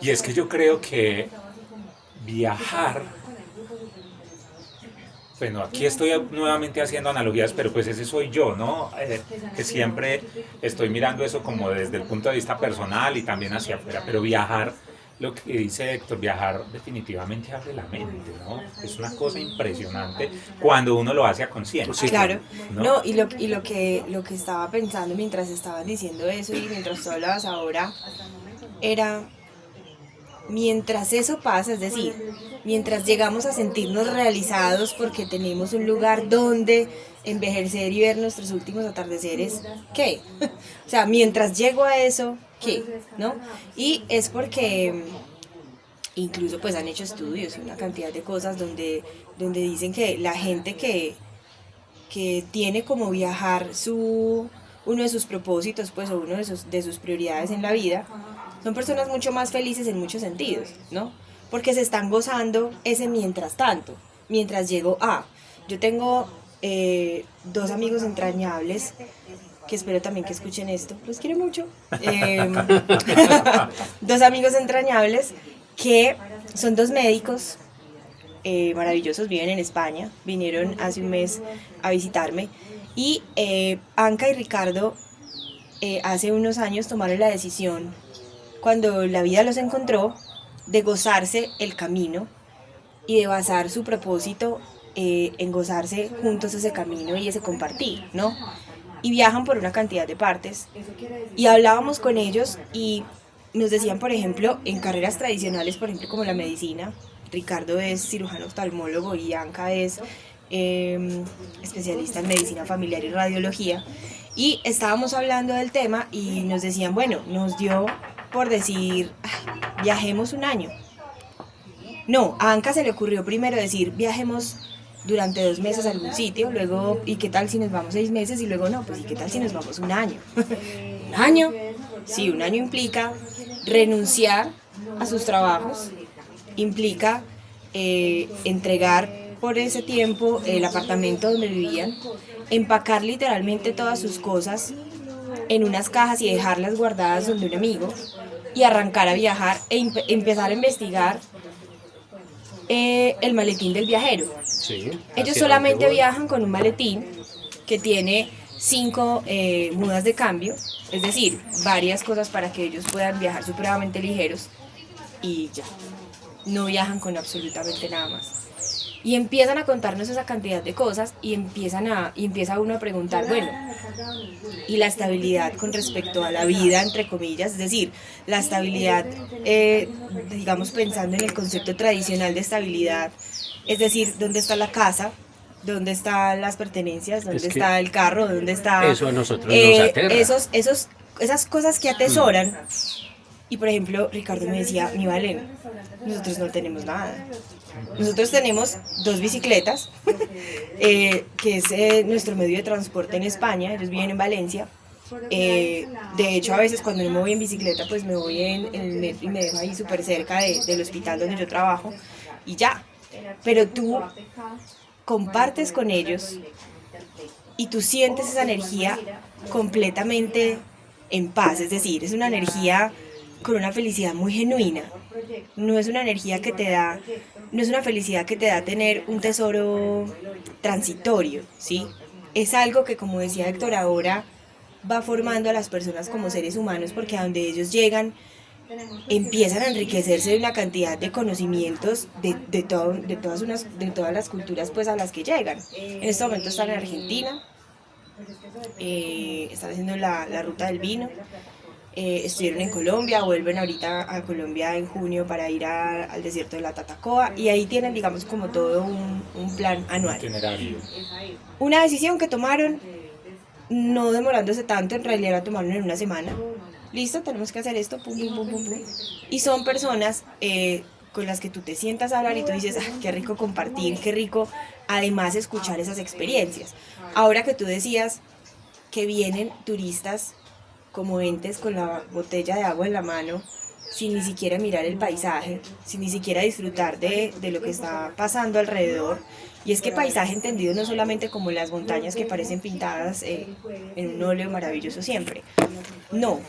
Speaker 2: Y es que yo creo que viajar, bueno, aquí estoy nuevamente haciendo analogías, pero pues ese soy yo, ¿no? Que siempre estoy mirando eso como desde el punto de vista personal y también hacia afuera, pero viajar, lo que dice Héctor, viajar definitivamente abre la mente, ¿no? Es una cosa impresionante cuando uno lo hace a conciencia.
Speaker 1: Sí,
Speaker 3: Claro,
Speaker 2: ¿no?
Speaker 3: no, y lo que estaba pensando mientras estaban diciendo eso y mientras tú hablabas ahora, era mientras eso pasa, es decir, mientras llegamos a sentirnos realizados porque tenemos un lugar donde envejecer y ver nuestros últimos atardeceres, ¿qué? O sea, mientras llego a eso, ¿qué? ¿No? Y es porque incluso pues han hecho estudios y una cantidad de cosas donde dicen que la gente que tiene como viajar uno de sus propósitos, pues, o uno de sus prioridades en la vida, son personas mucho más felices en muchos sentidos, ¿no? Porque se están gozando ese mientras tanto, mientras llego a... Yo tengo 2 amigos entrañables, que espero también que escuchen esto, los quiero mucho. 2 amigos entrañables que son 2 médicos maravillosos, viven en España, vinieron hace un mes a visitarme, y Anka y Ricardo hace unos años tomaron la decisión, cuando la vida los encontró, de gozarse el camino y de basar su propósito en gozarse juntos ese camino y ese compartir, ¿no? Y viajan por una cantidad de partes. Y hablábamos con ellos y nos decían, por ejemplo, en carreras tradicionales, por ejemplo, como la medicina, Ricardo es cirujano oftalmólogo y Anka es especialista en medicina familiar y radiología. Y estábamos hablando del tema y nos decían, bueno, nos dio por decir, viajemos un año. No, a Anka se le ocurrió primero decir, viajemos durante 2 meses a algún sitio, luego, ¿y qué tal si nos vamos 6 meses? Y luego, no, pues, ¿y qué tal si nos vamos un año? ¿Un año? Sí, un año implica renunciar a sus trabajos, implica entregar por ese tiempo el apartamento donde vivían, empacar literalmente todas sus cosas en unas cajas y dejarlas guardadas donde un amigo, y arrancar a viajar e empezar a investigar el maletín del viajero.
Speaker 1: Sí,
Speaker 3: Ellos solamente viajan con un maletín que tiene 5 mudas de cambio, es decir, varias cosas para que ellos puedan viajar supremamente ligeros, y ya, no viajan con absolutamente nada más. Y empiezan a contarnos esa cantidad de cosas y empieza uno a preguntar, bueno, ¿y la estabilidad con respecto a la vida, entre comillas? Es decir, la estabilidad, digamos, pensando en el concepto tradicional de estabilidad, es decir, ¿dónde está la casa? ¿Dónde están las pertenencias? ¿Dónde está el carro? ¿Dónde está...?
Speaker 1: Eso a nosotros nos aterra.
Speaker 3: Esas cosas que atesoran. Y por ejemplo, Ricardo me decía, mi Valen, nosotros no tenemos nada. Nosotros tenemos 2 bicicletas, que es nuestro medio de transporte en España, ellos viven en Valencia. De hecho, a veces cuando no me voy en bicicleta, pues me voy en el metro y me dejo ahí súper cerca del hospital donde yo trabajo y ya. Pero tú compartes con ellos y tú sientes esa energía completamente en paz, es decir, es una energía con una felicidad muy genuina. No es una energía que te da, no es una felicidad que te da tener un tesoro transitorio, ¿sí? Es algo que, como decía Héctor ahora, va formando a las personas como seres humanos, porque a donde ellos llegan empiezan a enriquecerse de una cantidad de conocimientos de todas las culturas pues a las que llegan. En este momento están en Argentina, están haciendo la ruta del vino. Estuvieron en Colombia, vuelven ahorita a Colombia en junio para ir al desierto de la Tatacoa y ahí tienen, digamos, como todo un plan anual.
Speaker 2: Itinerario.
Speaker 3: Una decisión que tomaron, no demorándose tanto, en realidad la tomaron en una semana. Listo, tenemos que hacer esto, pum, pum, pum, pum, pum. Y son personas con las que tú te sientas a hablar y tú dices, ah, qué rico compartir, qué rico además escuchar esas experiencias. Ahora que tú decías que vienen turistas como entes con la botella de agua en la mano, sin ni siquiera mirar el paisaje, sin ni siquiera disfrutar de lo que está pasando alrededor. Y es que paisaje entendido no solamente como las montañas que parecen pintadas en un óleo maravilloso siempre. No,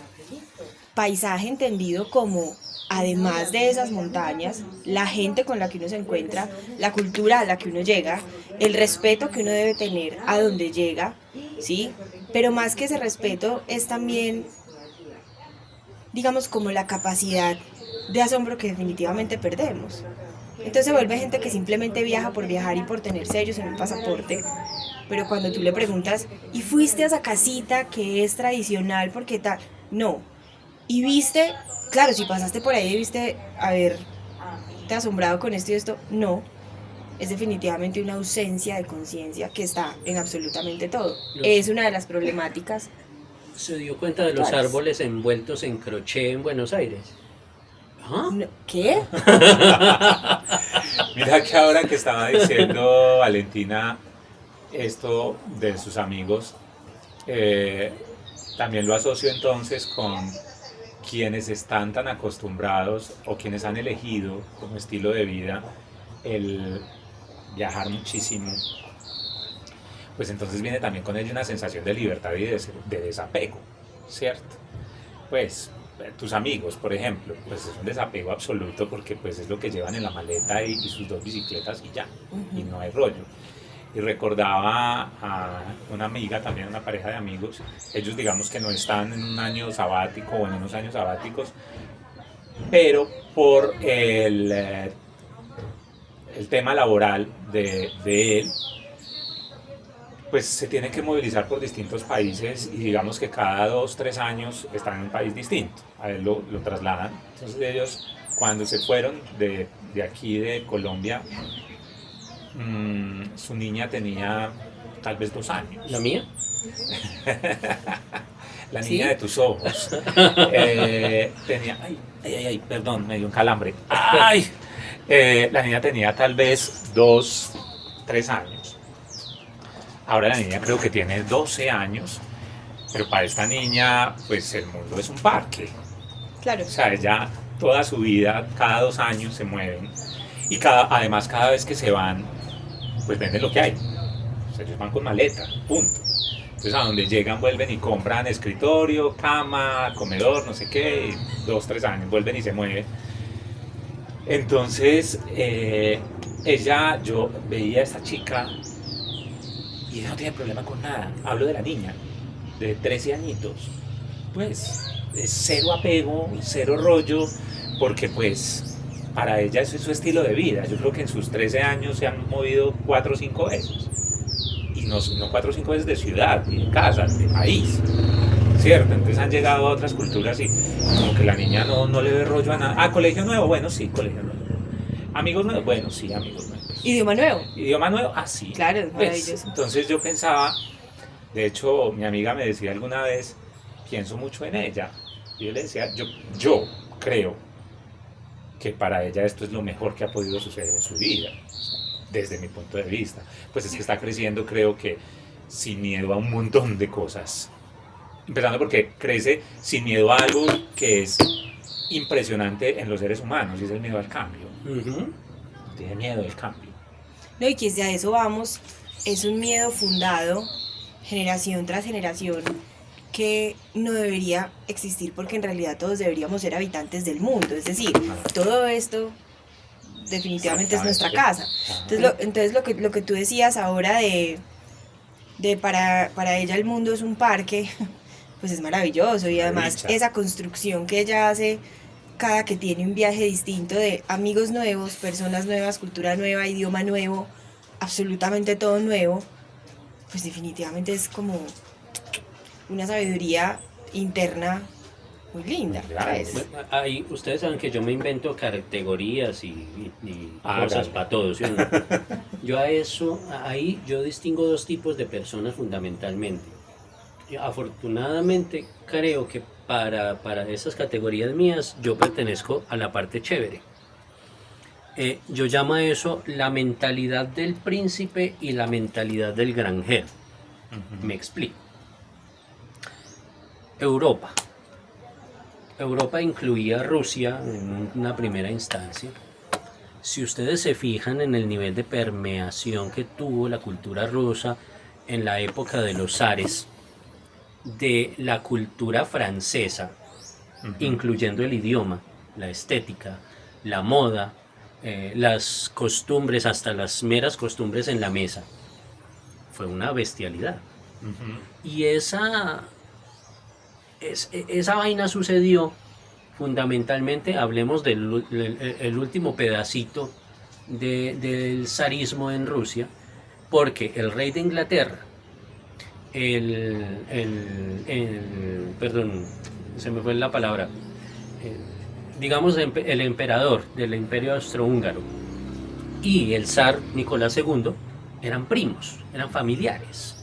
Speaker 3: paisaje entendido como, además de esas montañas, la gente con la que uno se encuentra, la cultura a la que uno llega, el respeto que uno debe tener a donde llega, ¿sí? Pero más que ese respeto es también, digamos, como la capacidad de asombro que definitivamente perdemos. Entonces se vuelve gente que simplemente viaja por viajar y por tener sellos en un pasaporte, pero cuando tú le preguntas, ¿y fuiste a esa casita que es tradicional porque tal? No. Y viste, claro, si pasaste por ahí y viste, a ver, ¿te has asombrado con esto y esto? No. Es definitivamente una ausencia de conciencia que está en absolutamente todo. Es una de las problemáticas.
Speaker 1: ¿Se dio cuenta de los árboles envueltos en crochet en Buenos Aires? ¿Ah?
Speaker 3: No, ¿qué?
Speaker 2: Mira que ahora que estaba diciendo Valentina esto de sus amigos, también lo asocio entonces con quienes están tan acostumbrados o quienes han elegido como estilo de vida el viajar muchísimo, pues entonces viene también con ello una sensación de libertad y de desapego, ¿cierto? Pues tus amigos, por ejemplo, pues es un desapego absoluto porque pues es lo que llevan en la maleta y sus 2 bicicletas y ya, y no hay rollo. Y recordaba a una amiga, también una pareja de amigos, ellos digamos que no están en un año sabático o en unos años sabáticos, pero por el tema laboral de él, pues se tiene que movilizar por distintos países y digamos que cada 2-3 años están en un país distinto, a él lo trasladan. Entonces ellos cuando se fueron de aquí de Colombia, su niña tenía tal vez 2 años.
Speaker 1: ¿La mía?
Speaker 2: La niña de tus ojos. Tenía, ay, perdón, me dio un calambre. Ay. La niña tenía tal vez 2-3 años. Ahora la niña creo que tiene 12 años, pero para esta niña pues el mundo es un parque.
Speaker 3: Claro.
Speaker 2: O sea, ella toda su vida, cada 2 años se mueven y además cada vez que se van, pues venden lo que hay. O sea, ellos van con maleta, punto. Entonces a donde llegan vuelven y compran escritorio, cama, comedor, no sé qué, 2-3 años vuelven y se mueven. Entonces, yo veía a esta chica y ella no tiene problema con nada. Hablo de la niña, de 13 añitos. Pues, es cero apego, cero rollo, porque pues para ella eso es su estilo de vida. Yo creo que en sus 13 años se han movido 4 o 5 veces. Y no 4 o 5 veces de ciudad, ni de casa, de país. ¿Cierto? Entonces han llegado a otras culturas y como que la niña no le ve rollo a nada. Ah, colegio nuevo, bueno, sí, colegio nuevo. Amigos nuevos, bueno, sí, amigos nuevos.
Speaker 3: Idioma nuevo.
Speaker 2: Idioma nuevo, ah, sí.
Speaker 3: Claro, es
Speaker 2: Pues,
Speaker 3: maravilloso.
Speaker 2: entonces yo pensaba, de hecho, mi amiga me decía alguna vez, pienso mucho en ella. Y yo le decía, yo creo que para ella esto es lo mejor que ha podido suceder en su vida, desde mi punto de vista. Pues es que está creciendo, creo que sin miedo a un montón de cosas. Empezando porque crece sin miedo a algo que es impresionante en los seres humanos, y es el miedo al cambio. Tiene miedo del cambio.
Speaker 3: No, y que si a eso vamos, es un miedo fundado generación tras generación que no debería existir porque en realidad todos deberíamos ser habitantes del mundo. Es decir, todo esto definitivamente es nuestra casa. Entonces lo que tú decías ahora de para ella el mundo es un parque, pues es maravilloso. Y además esa construcción que ella hace cada que tiene un viaje distinto de amigos nuevos, personas nuevas, cultura nueva, idioma nuevo, absolutamente todo nuevo, pues definitivamente es como una sabiduría interna muy linda. ¿Sabes?
Speaker 1: Bueno, ahí ustedes saben que yo me invento categorías y cosas para todos, ¿sí o no? Yo ahí yo distingo dos tipos de personas fundamentalmente. Afortunadamente creo que para esas categorías mías yo pertenezco a la parte chévere. Yo llamo a eso la mentalidad del príncipe y la mentalidad del granjero. Me explico. Europa incluía Rusia en una primera instancia. Si ustedes se fijan en el nivel de permeación que tuvo la cultura rusa en la época de los zares, de la cultura francesa, incluyendo el idioma, la estética, la moda, las costumbres, hasta las meras costumbres en la mesa, fue una bestialidad. Y esa vaina sucedió fundamentalmente, hablemos del último pedacito del zarismo en Rusia, porque el rey de Inglaterra, perdón, se me fue la palabra, digamos el emperador del imperio austrohúngaro y el zar Nicolás II eran primos, eran familiares.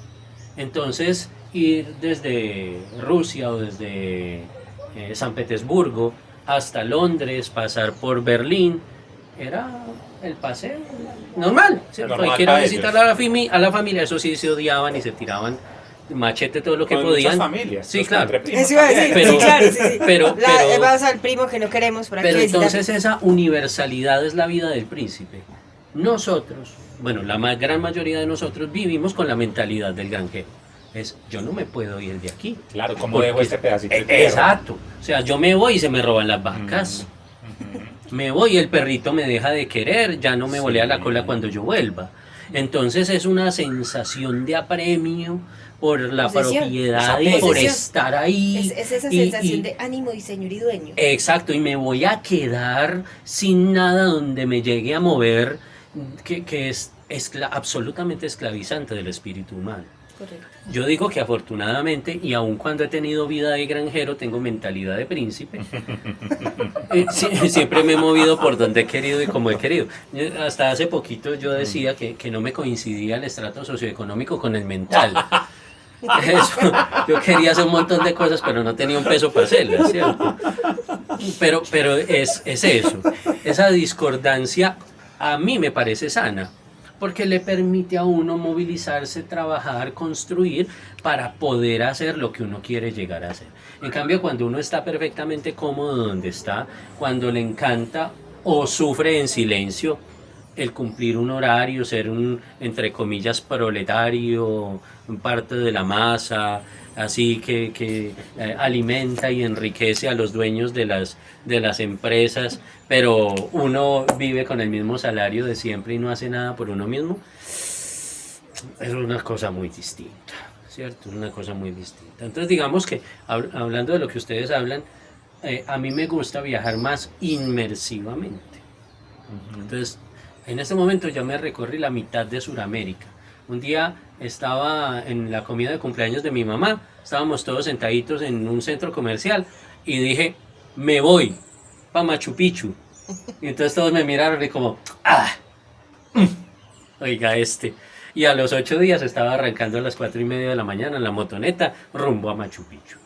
Speaker 1: Entonces ir desde Rusia o desde San Petersburgo hasta Londres, pasar por Berlín, era el paseo normal, ¿cierto?
Speaker 2: Normal,
Speaker 1: hay que ir a
Speaker 2: para
Speaker 1: visitar
Speaker 2: ellos.
Speaker 1: a la familia, eso sí se odiaban y se tiraban machete todo lo que
Speaker 2: Con
Speaker 1: podían.
Speaker 2: muchas familias,
Speaker 1: Sí,
Speaker 2: los
Speaker 1: claro.
Speaker 2: entre primos
Speaker 3: Eso iba a decir,
Speaker 2: también.
Speaker 1: Pero-
Speaker 3: sí, claro, sí, sí.
Speaker 1: pero-
Speaker 3: Vas al primo que no queremos para
Speaker 1: Pero
Speaker 3: que
Speaker 1: entonces esa universalidad es la vida del príncipe. Nosotros, bueno, gran mayoría de nosotros vivimos con la mentalidad del granjero. Es, yo no me puedo ir de aquí.
Speaker 2: Claro, ¿cómo
Speaker 1: Porque-
Speaker 2: dejo este pedacito de tierra?
Speaker 1: Exacto. O sea, yo me voy y se me roban las vacas. Me voy y el perrito me deja de querer, ya no me volea la cola cuando yo vuelva. Entonces es una sensación de apremio por la
Speaker 3: Posesión.
Speaker 1: propiedad y
Speaker 3: Esa
Speaker 1: por
Speaker 3: posesión.
Speaker 1: estar ahí.
Speaker 3: Es esa
Speaker 1: y-
Speaker 3: sensación
Speaker 1: y-
Speaker 3: de ánimo y señor y dueño.
Speaker 1: Exacto, y me voy a quedar sin nada donde me llegue a mover, que es absolutamente esclavizante del espíritu humano.
Speaker 3: Correcto.
Speaker 1: Yo digo que afortunadamente, y aun cuando he tenido vida de granjero, tengo mentalidad de príncipe. Siempre me he movido por donde he querido y como he querido. Hasta hace poquito yo decía que no me coincidía el estrato socioeconómico con el mental. Eso, yo quería hacer un montón de cosas, pero no tenía un peso para hacerlas, ¿cierto? Pero es eso. Esa discordancia a mí me parece sana, porque le permite a uno movilizarse, trabajar, construir para poder hacer lo que uno quiere llegar a hacer. En cambio, cuando uno está perfectamente cómodo donde está, cuando le encanta o sufre en silencio el cumplir un horario, ser un, entre comillas, proletario, parte de la masa, así que alimenta y enriquece a los dueños de las empresas, pero uno vive con el mismo salario de siempre y no hace nada por uno mismo, es una cosa muy distinta, ¿cierto? Es una cosa muy distinta. Entonces digamos que, hablando de lo que ustedes hablan, a mí me gusta viajar más inmersivamente. Entonces, en ese momento yo me recorrí la mitad de Sudamérica. Un día estaba en la comida de cumpleaños de mi mamá, estábamos todos sentaditos en un centro comercial y dije, me voy para Machu Picchu. Y entonces todos me miraron y como, ¡ah! Oiga este. Y a los 8 días estaba arrancando a las 4:30 de la mañana en la motoneta rumbo a Machu Picchu.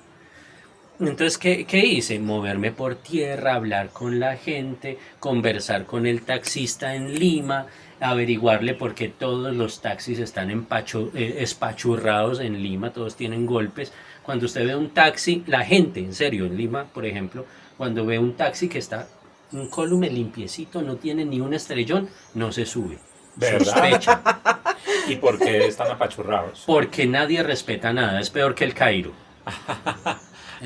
Speaker 1: Entonces, ¿qué hice? Moverme por tierra, hablar con la gente, conversar con el taxista en Lima, averiguarle por qué todos los taxis están espachurrados en Lima, todos tienen golpes. Cuando usted ve un taxi, la gente, en serio, en Lima, por ejemplo, cuando ve un taxi que está incólume, limpiecito, no tiene ni un estrellón, no se sube.
Speaker 2: ¿Verdad?
Speaker 1: Sospecha.
Speaker 2: ¿Y por qué están apachurrados?
Speaker 1: Porque nadie respeta nada, es peor que el Cairo.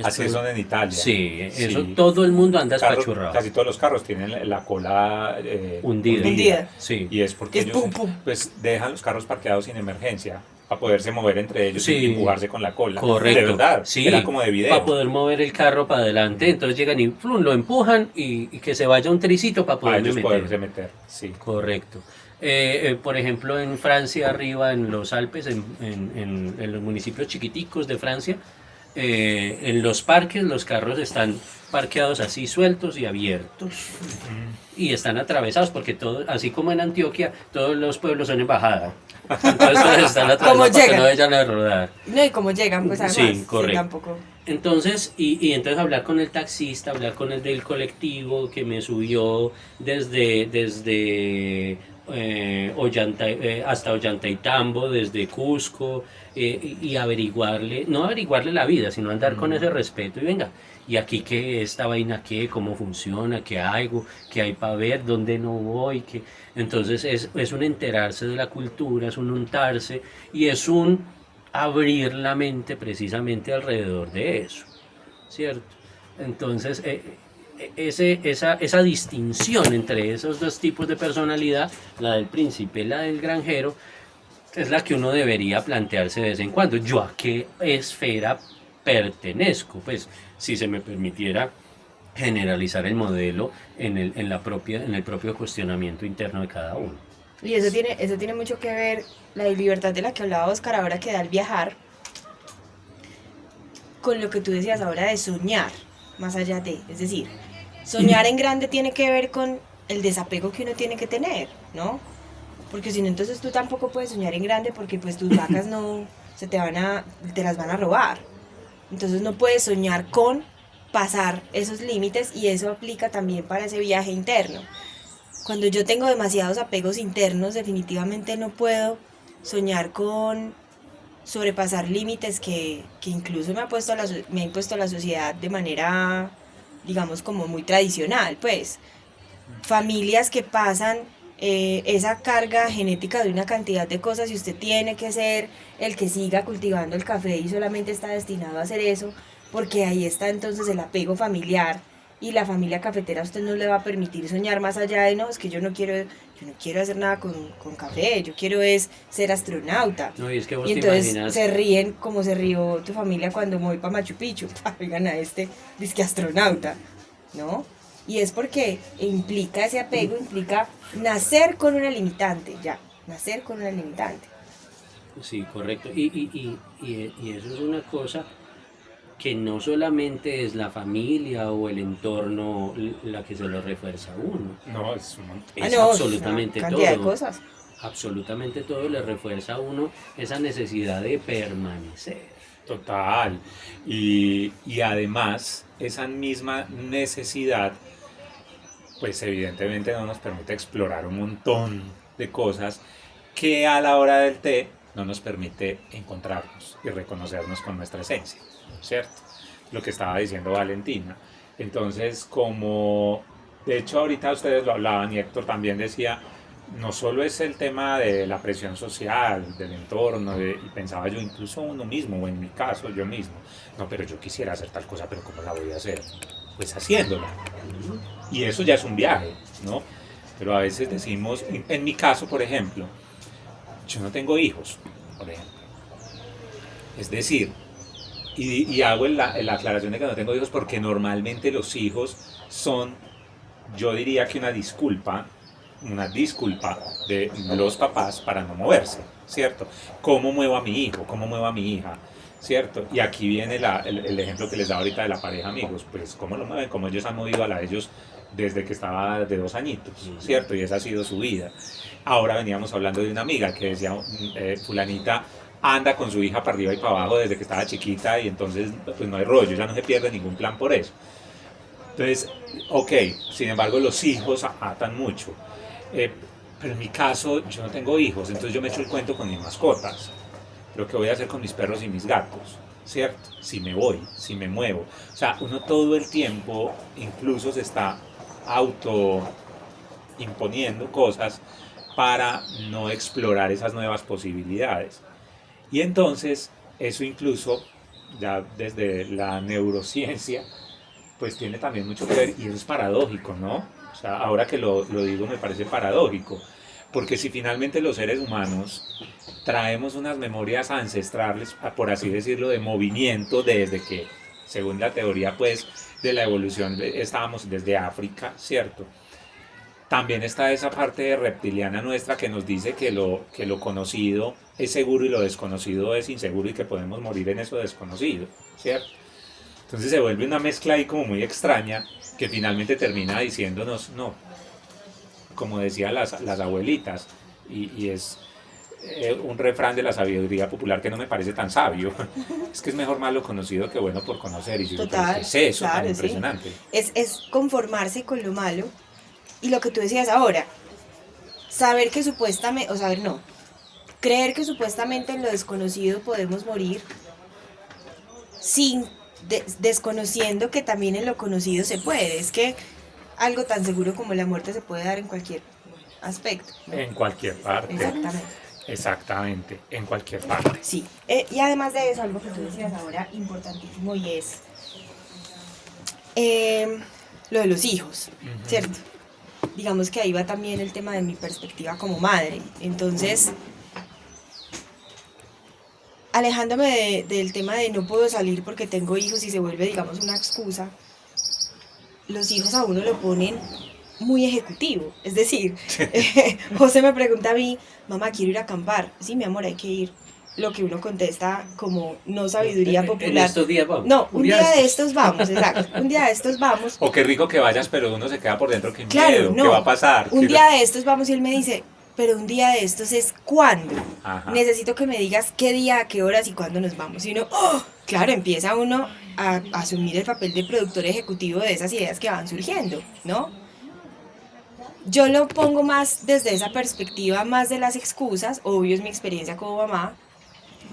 Speaker 2: Así son en Italia.
Speaker 1: Sí, eso
Speaker 2: Sí.
Speaker 1: todo el mundo anda
Speaker 2: Carros-
Speaker 1: espachurrado.
Speaker 2: Casi todos los carros tienen la cola
Speaker 1: Hundida. Sí.
Speaker 2: Y es porque
Speaker 3: Es
Speaker 2: ellos
Speaker 3: pum, pum.
Speaker 2: pues dejan los carros parqueados sin emergencia para poderse mover entre ellos
Speaker 1: Sí.
Speaker 2: y empujarse con la cola.
Speaker 1: Correcto.
Speaker 2: De verdad,
Speaker 1: Sí,
Speaker 2: era como de video.
Speaker 1: para poder mover el carro para adelante, entonces llegan y ¡plum! Lo empujan y que se vaya un tricito para
Speaker 2: Para
Speaker 1: poderme
Speaker 2: ellos
Speaker 1: meter.
Speaker 2: poderse meter, sí.
Speaker 1: Correcto. Por ejemplo, en Francia, arriba en los Alpes, en los municipios chiquiticos de Francia, en los parques los carros están parqueados así sueltos y abiertos y están atravesados porque todo, así como en Antioquia, todos los pueblos son en bajada. Entonces todos están atravesados para que
Speaker 3: llegan?
Speaker 1: no vayan a rodar.
Speaker 3: No, y cómo llegan, pues además.
Speaker 1: Sí, correcto.
Speaker 3: Tampoco.
Speaker 1: Entonces, y entonces hablar con el taxista, hablar con el del colectivo que me subió desde hasta Ollantaytambo, desde Cusco, y averiguarle, no averiguarle la vida, sino andar con ese respeto y venga, y aquí qué, esta vaina qué, cómo funciona, qué hay para ver, dónde no voy, qué. Entonces es un enterarse de la cultura, es un untarse y es un abrir la mente precisamente alrededor de eso, ¿cierto? Entonces, esa distinción entre esos dos tipos de personalidad, la del príncipe y la del granjero, es la que uno debería plantearse de vez en cuando. ¿Yo a qué esfera pertenezco? Pues, si se me permitiera generalizar el modelo en el propio cuestionamiento interno de cada uno.
Speaker 3: Y eso tiene mucho que ver, la libertad de la que hablaba Oscar ahora que da el viajar, con lo que tú decías ahora de soñar, más allá de, es decir, soñar en grande tiene que ver con el desapego que uno tiene que tener, ¿no? Porque si no, entonces tú tampoco puedes soñar en grande porque pues tus vacas no, te las van a robar. Entonces no puedes soñar con pasar esos límites y eso aplica también para ese viaje interno. Cuando yo tengo demasiados apegos internos, definitivamente no puedo soñar con sobrepasar límites que incluso me ha impuesto la sociedad de manera, digamos, como muy tradicional, pues. Familias que pasan esa carga genética de una cantidad de cosas y usted tiene que ser el que siga cultivando el café y solamente está destinado a hacer eso, porque ahí está entonces el apego familiar. Y la familia cafetera a usted no le va a permitir soñar más allá de, no, es que yo no quiero hacer nada con café, yo quiero es ser astronauta.
Speaker 1: No, y es que vos
Speaker 3: Y
Speaker 1: te
Speaker 3: entonces
Speaker 1: imaginas.
Speaker 3: se ríen como se rió tu familia cuando me voy para Machu Picchu. Oigan a este, dizque astronauta, ¿no? Y es porque implica ese apego, implica nacer con una limitante, nacer con una limitante.
Speaker 1: Sí, correcto. Y eso es una cosa que no solamente es la familia o el entorno la que se lo refuerza a uno.
Speaker 2: No, es un montón.
Speaker 1: Es
Speaker 3: No,
Speaker 1: absolutamente
Speaker 3: una cantidad
Speaker 1: todo.
Speaker 3: de cosas.
Speaker 1: Absolutamente todo le refuerza a uno esa necesidad de permanecer.
Speaker 2: Total. Y además, esa misma necesidad, pues evidentemente no nos permite explorar un montón de cosas que a la hora del té no nos permite encontrarnos y reconocernos con nuestra esencia, ¿cierto? Lo que estaba diciendo Valentina. Entonces, como de hecho ahorita ustedes lo hablaban y Héctor también decía, no solo es el tema de la presión social, del entorno, y pensaba yo incluso uno mismo, o en mi caso yo mismo, no, pero yo quisiera hacer tal cosa, pero ¿cómo la voy a hacer? Pues haciéndola. Y eso ya es un viaje, ¿no? Pero a veces decimos, en mi caso, por ejemplo, yo no tengo hijos, por ejemplo. Es decir, y hago la aclaración de que no tengo hijos porque normalmente los hijos son, yo diría que una disculpa una disculpa de los papás para no moverse, ¿cierto? ¿Cómo muevo a mi hijo? ¿Cómo muevo a mi hija? ¿Cierto? Y aquí viene el ejemplo que les da ahorita de la pareja amigos, pues cómo lo mueven, cómo ellos han movido a la de ellos desde que estaba de 2 añitos, ¿cierto? Y esa ha sido su vida. Ahora veníamos hablando de una amiga que decía, fulanita anda con su hija para arriba y para abajo desde que estaba chiquita y entonces pues no hay rollo, ya no se pierde ningún plan por eso. Entonces, ok, sin embargo los hijos atan mucho. Pero en mi caso yo no tengo hijos, entonces yo me echo el cuento con mis mascotas. Lo que voy a hacer con mis perros y mis gatos, ¿cierto? Si me voy, si me muevo. O sea, uno todo el tiempo incluso se está auto imponiendo cosas para no explorar esas nuevas posibilidades. Y entonces eso incluso, ya desde la neurociencia, pues tiene también mucho que ver y eso es paradójico, ¿no? O sea, ahora que lo digo me parece paradójico, porque si finalmente los seres humanos traemos unas memorias ancestrales, por así decirlo, de movimiento desde que, según la teoría pues de la evolución, estábamos desde África, ¿cierto? También está esa parte reptiliana nuestra que nos dice que lo conocido es seguro y lo desconocido es inseguro y que podemos morir en eso desconocido, ¿cierto? Entonces se vuelve una mezcla ahí como muy extraña que finalmente termina diciéndonos, no, como decían las abuelitas, y es un refrán de la sabiduría popular que no me parece tan sabio, es que es mejor malo conocido que bueno por conocer, y yo digo, ¿qué es eso
Speaker 3: claro,
Speaker 2: tan impresionante?
Speaker 3: Sí. Es conformarse con lo malo y lo que tú decías ahora, saber que supuestamente, o saber no, creer que supuestamente en lo desconocido podemos morir sin desconociendo que también en lo conocido se puede. Es que algo tan seguro como la muerte se puede dar en cualquier aspecto, ¿no?
Speaker 2: En cualquier parte.
Speaker 3: Exactamente.
Speaker 2: Exactamente, en cualquier parte.
Speaker 3: Sí, y además de eso, algo que tú decías ahora importantísimo y es lo de los hijos, ¿cierto? Digamos que ahí va también el tema de mi perspectiva como madre. Entonces, alejándome del tema de no puedo salir porque tengo hijos y se vuelve, digamos, una excusa, los hijos a uno lo ponen muy ejecutivo. Es decir, José me pregunta a mí, mamá, quiero ir a acampar. Sí, mi amor, hay que ir. Lo que uno contesta como no sabiduría popular.
Speaker 1: En estos días vamos.
Speaker 3: No, un día de estos vamos, exacto. Un día de estos vamos.
Speaker 2: O qué rico que vayas, pero uno se queda por dentro, qué
Speaker 3: Claro,
Speaker 2: miedo,
Speaker 3: no.
Speaker 2: qué va a pasar.
Speaker 3: Un día de estos vamos y él me dice, pero un día de estos es ¿cuándo?
Speaker 2: Ajá.
Speaker 3: Necesito que me digas qué día, a qué horas y cuándo nos vamos. Y uno, ¡oh! Claro, empieza uno a asumir el papel de productor ejecutivo de esas ideas que van surgiendo, ¿no? Yo lo pongo más desde esa perspectiva, más de las excusas. Obvio, es mi experiencia como mamá.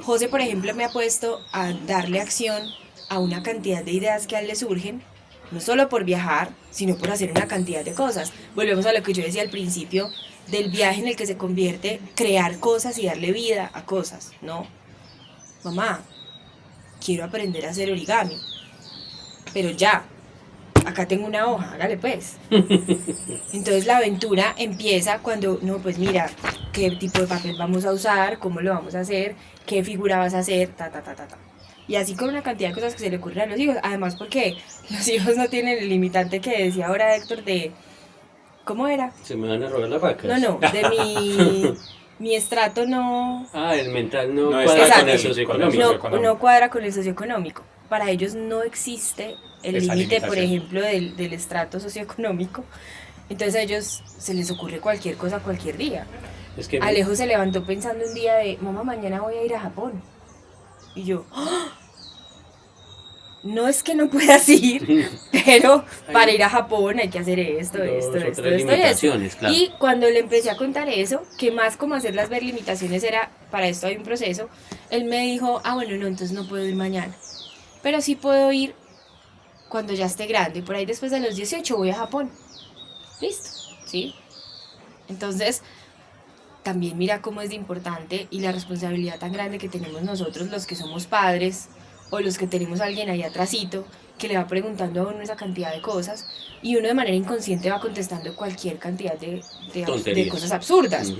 Speaker 3: José, por ejemplo, me ha puesto a darle acción a una cantidad de ideas que a él le surgen, no solo por viajar, sino por hacer una cantidad de cosas. Volvemos a lo que yo decía al principio, del viaje en el que se convierte crear cosas y darle vida a cosas, ¿no? Mamá, quiero aprender a hacer origami, pero ya, acá tengo una hoja, hágale pues. Entonces la aventura empieza cuando, no, pues mira, qué tipo de papel vamos a usar, cómo lo vamos a hacer, qué figura vas a hacer, ta. Y así con una cantidad de cosas que se le ocurren a los hijos. Además porque los hijos no tienen el limitante que decía ahora Héctor de... ¿Cómo era?
Speaker 1: Se me van a robar las vacas.
Speaker 3: No, de mi estrato no...
Speaker 1: Ah, el mental no
Speaker 2: No
Speaker 1: cuadra
Speaker 2: está
Speaker 1: con el
Speaker 2: con el
Speaker 1: socioeconómico.
Speaker 3: No cuadra con el socioeconómico. Para ellos no existe el
Speaker 2: Esa
Speaker 3: límite, por
Speaker 2: limitación.
Speaker 3: ejemplo, del estrato socioeconómico. Entonces a ellos se les ocurre cualquier cosa cualquier día.
Speaker 1: Es que
Speaker 3: Alejo se levantó pensando un día de, mamá, mañana voy a ir a Japón. Y yo, ¡ah! No es que no puedas ir, pero para ir a Japón hay que hacer esto.
Speaker 1: limitaciones, claro.
Speaker 3: Y cuando le empecé a contar eso, que más como hacerlas ver limitaciones era, para esto hay un proceso, él me dijo, bueno, no, entonces no puedo ir mañana. Pero sí puedo ir cuando ya esté grande. Por ahí después de los 18 voy a Japón. Listo, ¿sí? Entonces, también mira cómo es de importante y la responsabilidad tan grande que tenemos nosotros los que somos padres o los que tenemos a alguien ahí atrásito que le va preguntando a uno esa cantidad de cosas y uno de manera inconsciente va contestando cualquier cantidad de cosas absurdas.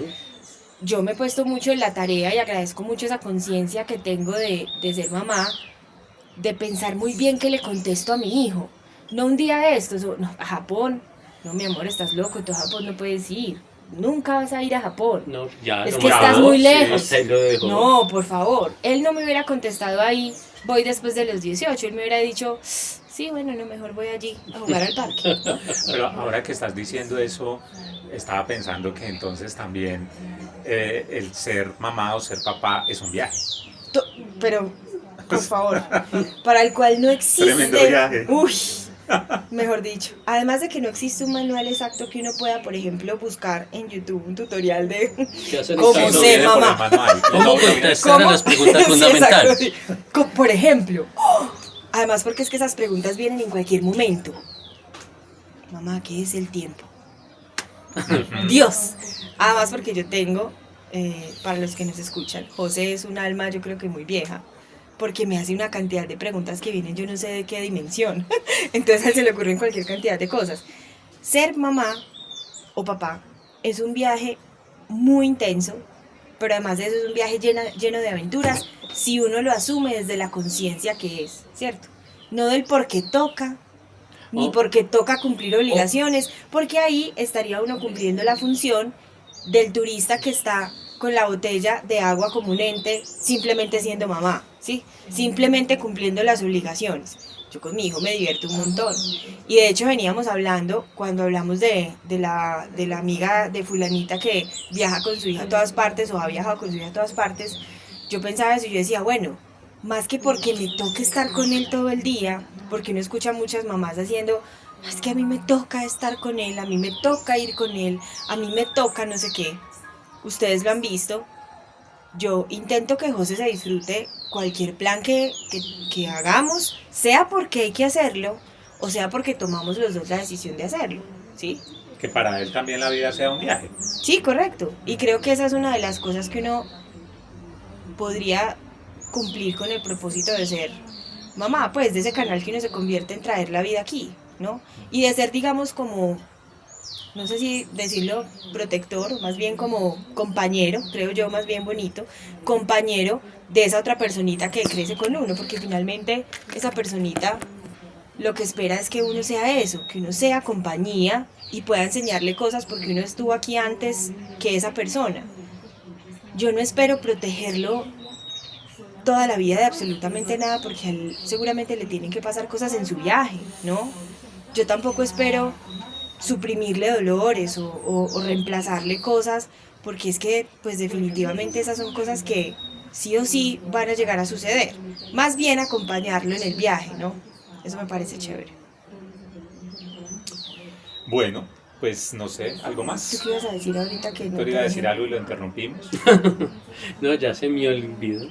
Speaker 3: Yo me he puesto mucho en la tarea y agradezco mucho esa conciencia que tengo de ser mamá, de pensar muy bien qué le contesto a mi hijo. No un día de estos, no, a Japón, no mi amor, estás loco, tú a Japón no puedes ir. nunca vas a ir a Japón.
Speaker 1: No, ya
Speaker 3: Es
Speaker 1: lo
Speaker 3: que
Speaker 1: mandó,
Speaker 3: estás muy
Speaker 1: sí,
Speaker 3: lejos.
Speaker 1: usted lo dejó.
Speaker 3: No, por favor. Él no me hubiera contestado ahí, voy después de los 18. Él me hubiera dicho, sí, bueno, no, mejor voy allí a jugar al parque.
Speaker 2: Pero ahora que estás diciendo eso, estaba pensando que entonces también el ser mamá o ser papá es un viaje.
Speaker 3: Pero, por favor, para el cual no existe.
Speaker 2: Tremendo viaje.
Speaker 3: Uy, mejor dicho. Además de que no existe un manual exacto que uno pueda, por ejemplo, buscar en YouTube un tutorial de
Speaker 1: ¿Qué hacer en
Speaker 3: cómo
Speaker 1: caso?
Speaker 3: ser
Speaker 2: Viene por el
Speaker 3: mamá.
Speaker 2: manual.
Speaker 1: ¿Cómo
Speaker 2: No,
Speaker 1: contestar a las preguntas
Speaker 3: Sí,
Speaker 1: fundamentales?
Speaker 3: exacto, sí. Por ejemplo, además porque es que esas preguntas vienen en cualquier momento. Mamá, ¿qué es el tiempo? Dios. Además porque yo tengo, para los que nos escuchan, José es un alma yo creo que muy vieja, porque me hace una cantidad de preguntas que vienen yo no sé de qué dimensión. Entonces a él se le ocurren cualquier cantidad de cosas. Ser mamá o papá es un viaje muy intenso, pero además de eso es un viaje lleno de aventuras si uno lo asume desde la conciencia que es, ¿cierto? No del por qué toca, ni
Speaker 1: Oh.
Speaker 3: porque toca cumplir obligaciones, porque ahí estaría uno cumpliendo la función del turista que está con la botella de agua como un ente, simplemente siendo mamá, ¿sí? Simplemente cumpliendo las obligaciones. Yo con mi hijo me divierto un montón. Y de hecho veníamos hablando, cuando hablamos de la amiga de fulanita que viaja con su hija a todas partes o ha viajado con su hija a todas partes, yo pensaba eso y yo decía, bueno, más que porque me toque estar con él todo el día, porque uno escucha a muchas mamás haciendo, es que a mí me toca estar con él, a mí me toca ir con él, a mí me toca no sé qué. Ustedes lo han visto. Yo intento que José se disfrute cualquier plan que hagamos, sea porque hay que hacerlo, o sea porque tomamos los dos la decisión de hacerlo, ¿sí?
Speaker 2: Que para él también la vida sea un viaje.
Speaker 3: Sí, correcto. Y creo que esa es una de las cosas que uno podría cumplir con el propósito de ser mamá, pues de ese canal que uno se convierte en traer la vida aquí, ¿no? Y de ser, digamos, como, no sé si decirlo protector, más bien como compañero, creo yo, más bien bonito, compañero de esa otra personita que crece con uno, porque finalmente esa personita lo que espera es que uno sea eso, que uno sea compañía y pueda enseñarle cosas porque uno estuvo aquí antes que esa persona. Yo no espero protegerlo toda la vida de absolutamente nada porque a él seguramente le tienen que pasar cosas en su viaje, ¿no? Yo tampoco espero suprimirle dolores o reemplazarle cosas porque es que pues definitivamente esas son cosas que sí o sí van a llegar a suceder. Más bien acompañarlo en el viaje, ¿no? Eso me parece chévere.
Speaker 2: Bueno, pues no sé, ¿algo
Speaker 3: ¿Tú
Speaker 2: más?
Speaker 3: qué ibas a decir ahorita que no
Speaker 2: Tú
Speaker 3: te
Speaker 2: iba a
Speaker 3: dejé?
Speaker 2: decir algo y lo interrumpimos.
Speaker 1: No, ya se me olvidó.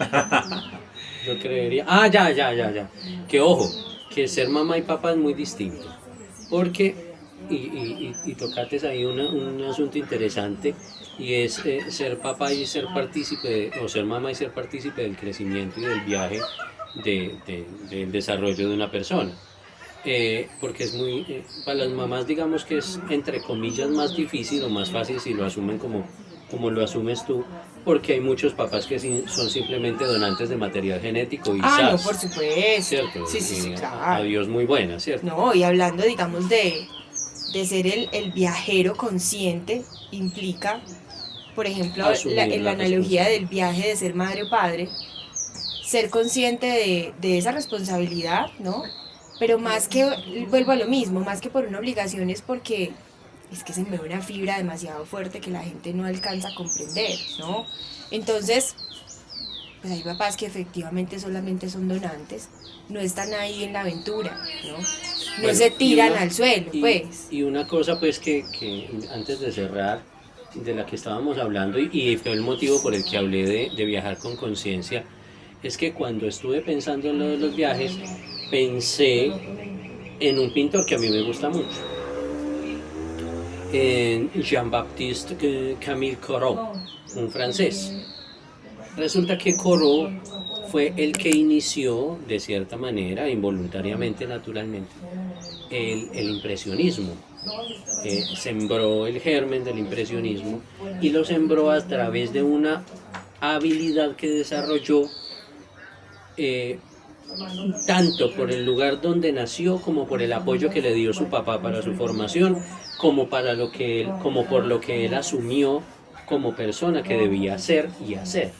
Speaker 1: Yo creería. Ah, ya. Que ojo, que ser mamá y papá es muy distinto. Porque, y tocates ahí un asunto interesante, y es ser papá y ser partícipe, o ser mamá y ser partícipe del crecimiento y del viaje del desarrollo de una persona. Porque es muy, para las mamás digamos que es entre comillas más difícil o más fácil si lo asumen como lo asumes tú, porque hay muchos papás que son simplemente donantes de material genético y
Speaker 3: Ah, no,
Speaker 1: ¡zas!
Speaker 3: por supuesto.
Speaker 1: ¿Cierto?
Speaker 3: Sí,
Speaker 1: A
Speaker 3: claro.
Speaker 1: Dios muy buena, ¿cierto?
Speaker 3: No, y hablando, digamos, de ser el viajero consciente, implica, por ejemplo,
Speaker 1: Asumir
Speaker 3: en la
Speaker 1: la
Speaker 3: analogía del
Speaker 1: responsabilidad.
Speaker 3: viaje de ser madre o padre, ser consciente de esa responsabilidad, ¿no? Pero más que, vuelvo a lo mismo, más que por una obligación es porque es que se me ve una fibra demasiado fuerte que la gente no alcanza a comprender, ¿no? Entonces, pues hay papás que efectivamente solamente son donantes, no están ahí en la aventura, ¿no? No
Speaker 1: Bueno,
Speaker 3: se
Speaker 1: y
Speaker 3: tiran
Speaker 1: una-
Speaker 3: al suelo, pues.
Speaker 1: Y una cosa pues que antes de cerrar, de la que estábamos hablando, y fue el motivo por el que hablé de viajar con conciencia, es que cuando estuve pensando en lo de los viajes, pensé en un pintor que a mí me gusta mucho, en Jean-Baptiste Camille Corot, un francés. Resulta que Corot fue el que inició, de cierta manera, involuntariamente, naturalmente, el impresionismo. Sembró el germen del impresionismo y lo sembró a través de una habilidad que desarrolló tanto por el lugar donde nació como por el apoyo que le dio su papá para su formación, como como por lo que él asumió como persona que debía ser y hacer.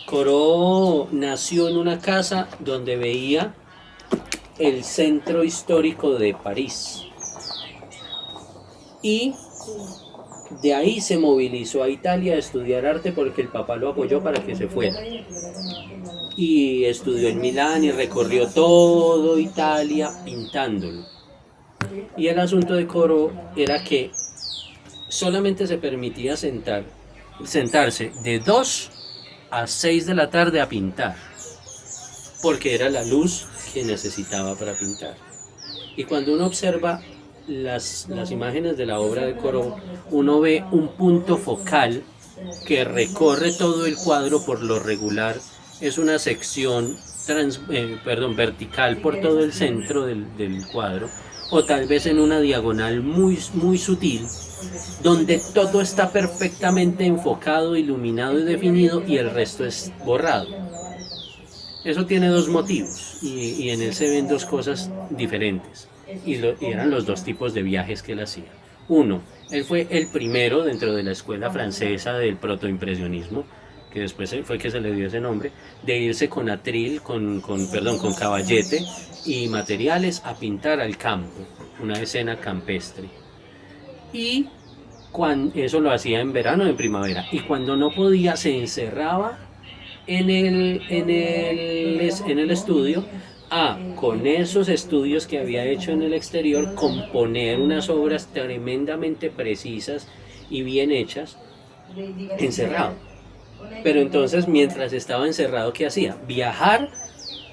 Speaker 1: Corot nació en una casa donde veía el centro histórico de París y de ahí se movilizó a Italia a estudiar arte porque el papá lo apoyó para que se fuera. Y estudió en Milán y recorrió todo Italia pintándolo. Y el asunto de Corot era que solamente se permitía sentarse de 2 a 6 de la tarde a pintar, porque era la luz que necesitaba para pintar. Y cuando uno observa las imágenes de la obra de Corot, uno ve un punto focal que recorre todo el cuadro. Por lo regular es una sección vertical por todo el centro del cuadro, o tal vez en una diagonal muy, muy sutil, donde todo está perfectamente enfocado, iluminado y definido, y el resto es borrado. Eso tiene 2 motivos, y en él se ven 2 cosas diferentes, y eran los 2 tipos de viajes que él hacía. Uno, él fue el primero dentro de la escuela francesa del protoimpresionismo, que después fue que se le dio ese nombre, de irse con atril, con caballete y materiales a pintar al campo, una escena campestre. Y eso lo hacía en verano o en primavera, y cuando no podía se encerraba en el estudio con esos estudios que había hecho en el exterior, componer unas obras tremendamente precisas y bien hechas, encerrado. Pero entonces, mientras estaba encerrado, ¿qué hacía? Viajar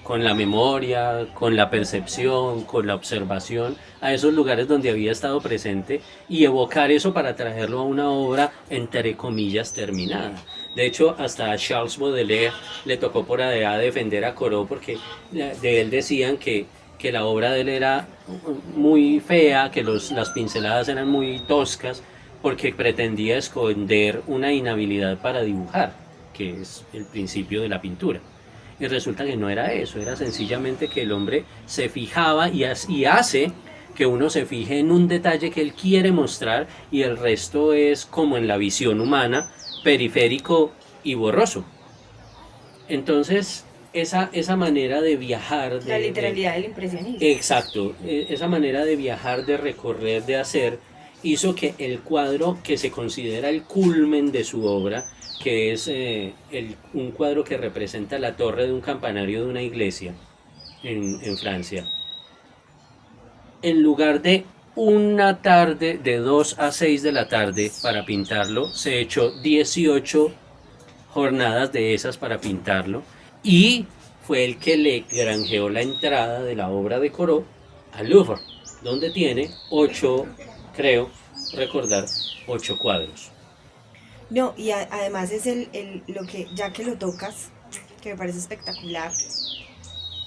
Speaker 1: con la memoria, con la percepción, con la observación a esos lugares donde había estado presente, y evocar eso para traerlo a una obra entre comillas terminada. De hecho, hasta a Charles Baudelaire le tocó por allá defender a Corot, porque de él decían que la obra de él era muy fea, que las pinceladas eran muy toscas, porque pretendía esconder una inhabilidad para dibujar, que es el principio de la pintura. Y resulta que no era eso, era sencillamente que el hombre se fijaba y hace que uno se fije en un detalle que él quiere mostrar, y el resto es, como en la visión humana, periférico y borroso. Entonces, esa manera de viajar...
Speaker 3: La literalidad del impresionismo.
Speaker 1: Exacto, esa manera de viajar, de recorrer, de hacer, hizo que el cuadro que se considera el culmen de su obra, que es un cuadro que representa la torre de un campanario de una iglesia en Francia, en lugar de una tarde de 2 a 6 de la tarde para pintarlo, se echó 18 jornadas de esas para pintarlo, y fue el que le granjeó la entrada de la obra de Corot al Louvre, donde tiene 8, creo recordar, 8 cuadros.
Speaker 3: No, y además es lo que, ya que lo tocas, que me parece espectacular,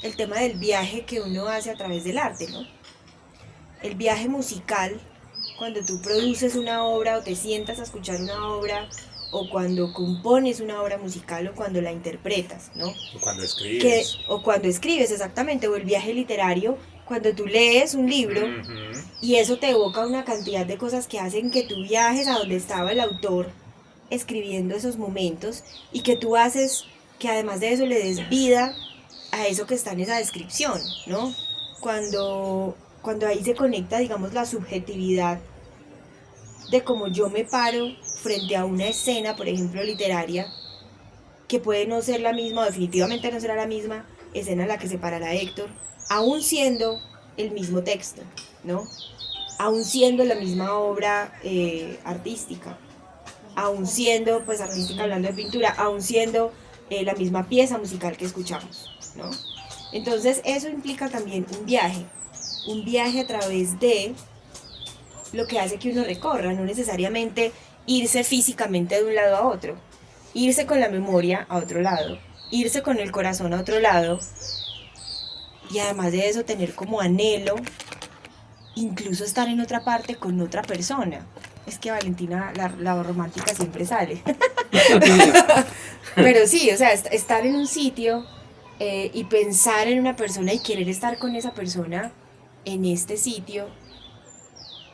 Speaker 3: el tema del viaje que uno hace a través del arte, ¿no? El viaje musical, cuando tú produces una obra o te sientas a escuchar una obra, o cuando compones una obra musical, o cuando la interpretas, ¿no?
Speaker 2: O cuando escribes.
Speaker 3: O cuando escribes, exactamente, o el viaje literario, cuando tú lees un libro, y eso te evoca una cantidad de cosas que hacen que tú viajes a donde estaba el autor escribiendo esos momentos, y que tú haces que además de eso le des vida a eso que está en esa descripción, ¿no? Cuando ahí se conecta, digamos, la subjetividad de cómo yo me paro frente a una escena, por ejemplo, literaria, que puede no ser la misma, o definitivamente no será la misma escena a la que se parará Héctor, aún siendo el mismo texto, ¿no? Aún siendo la misma obra artística, aún siendo, pues, artística hablando de pintura, aún siendo la misma pieza musical que escuchamos, ¿no? Entonces eso implica también un viaje a través de lo que hace que uno recorra, no necesariamente irse físicamente de un lado a otro, irse con la memoria a otro lado, irse con el corazón a otro lado, y además de eso tener como anhelo incluso estar en otra parte con otra persona. Es que Valentina, la romántica siempre sale. Pero sí, o sea, estar en un sitio y pensar en una persona y querer estar con esa persona en este sitio,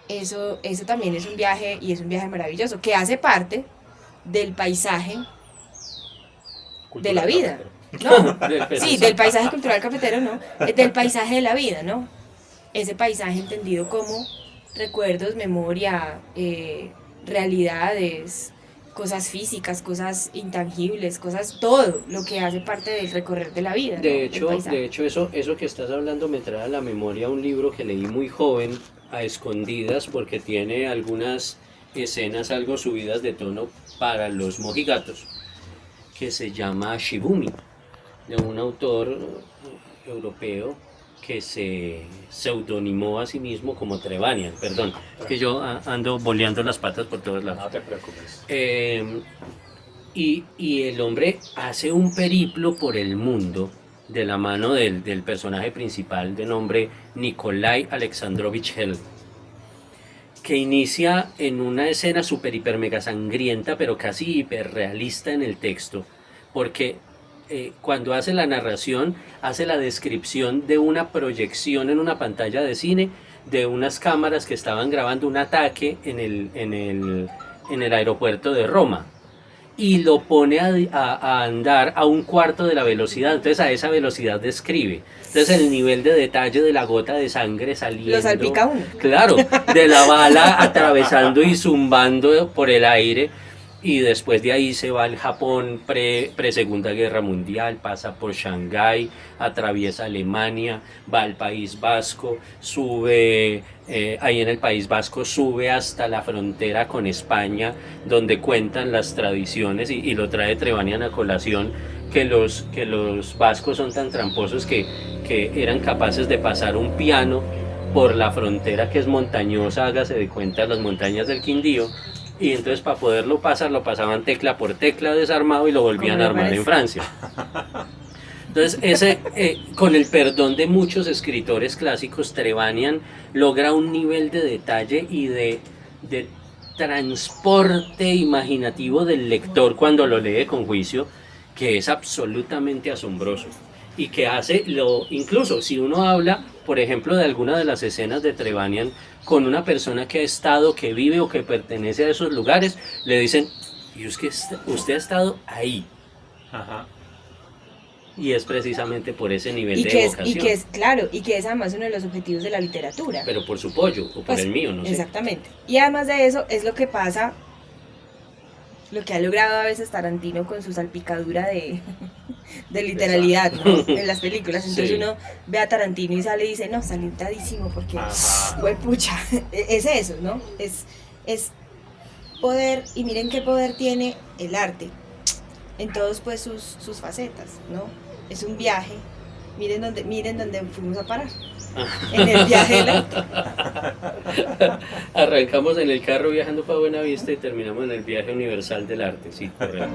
Speaker 3: eso también es un viaje, y es un viaje maravilloso, que hace parte del paisaje de la vida. No, sí, del paisaje cultural cafetero, no, del paisaje de la vida, ¿no? Ese paisaje entendido como recuerdos, memoria, realidades, cosas físicas, cosas intangibles, cosas, todo lo que hace parte del recorrer de la vida.
Speaker 1: De
Speaker 3: ¿no?
Speaker 1: hecho eso que estás hablando me trae a la memoria un libro que leí muy joven, a escondidas, porque tiene algunas escenas algo subidas de tono para los mojigatos, que se llama Shibumi, de un autor europeo que se pseudonimó a sí mismo como Trevanian, perdón, es que yo ando boleando las patas por todos lados.
Speaker 2: No te preocupes.
Speaker 1: Y el hombre hace un periplo por el mundo de la mano del personaje principal de nombre Nikolai Alexandrovich Hell, que inicia en una escena super hiper mega sangrienta, pero casi hiperrealista en el texto, porque cuando hace la narración, hace la descripción de una proyección en una pantalla de cine de unas cámaras que estaban grabando un ataque en el aeropuerto de Roma, y lo pone a andar a un cuarto de la velocidad. Entonces a esa velocidad describe. Entonces el nivel de detalle de la gota de sangre saliendo.
Speaker 3: Lo salpica uno.
Speaker 1: Claro, de la bala atravesando y zumbando por el aire. Y después de ahí se va al Japón pre-Segunda Guerra Mundial, pasa por Shanghái, atraviesa Alemania, va al País Vasco, sube, ahí en el País Vasco sube hasta la frontera con España, donde cuentan las tradiciones, y lo trae Trevanian a colación, que los vascos son tan tramposos que eran capaces de pasar un piano por la frontera, que es montañosa, hágase de cuenta, las montañas del Quindío. Y entonces para poderlo pasar, lo pasaban tecla por tecla desarmado y lo volvían a armar en Francia. Entonces con el perdón de muchos escritores clásicos, Trevanian logra un nivel de detalle y de transporte imaginativo del lector cuando lo lee con juicio, que es absolutamente asombroso. Y que hace, incluso si uno habla, por ejemplo, de alguna de las escenas de Trevanian con una persona que ha estado, que vive o que pertenece a esos lugares, le dicen, y usted ha estado ahí.
Speaker 2: Ajá.
Speaker 1: Y es precisamente por ese nivel de evocación.
Speaker 3: Y que es, claro, y que es además uno de los objetivos de la literatura.
Speaker 1: Pero por su pollo, o por el mío, no sé.
Speaker 3: Exactamente. Y además de eso, es lo que pasa, lo que ha logrado a veces Tarantino con su salpicadura de literalidad, ¿no? En las películas. Entonces
Speaker 1: Sí.
Speaker 3: uno ve a Tarantino y sale y dice, no, salentadísimo, porque, pucha, es eso, ¿no? Es poder, y miren qué poder tiene el arte en todos pues sus facetas, ¿no? Es un viaje, miren dónde fuimos a parar, en el viaje del arte.
Speaker 1: Arrancamos en el carro viajando para Buenavista y terminamos en el viaje universal del arte, sí, correcto.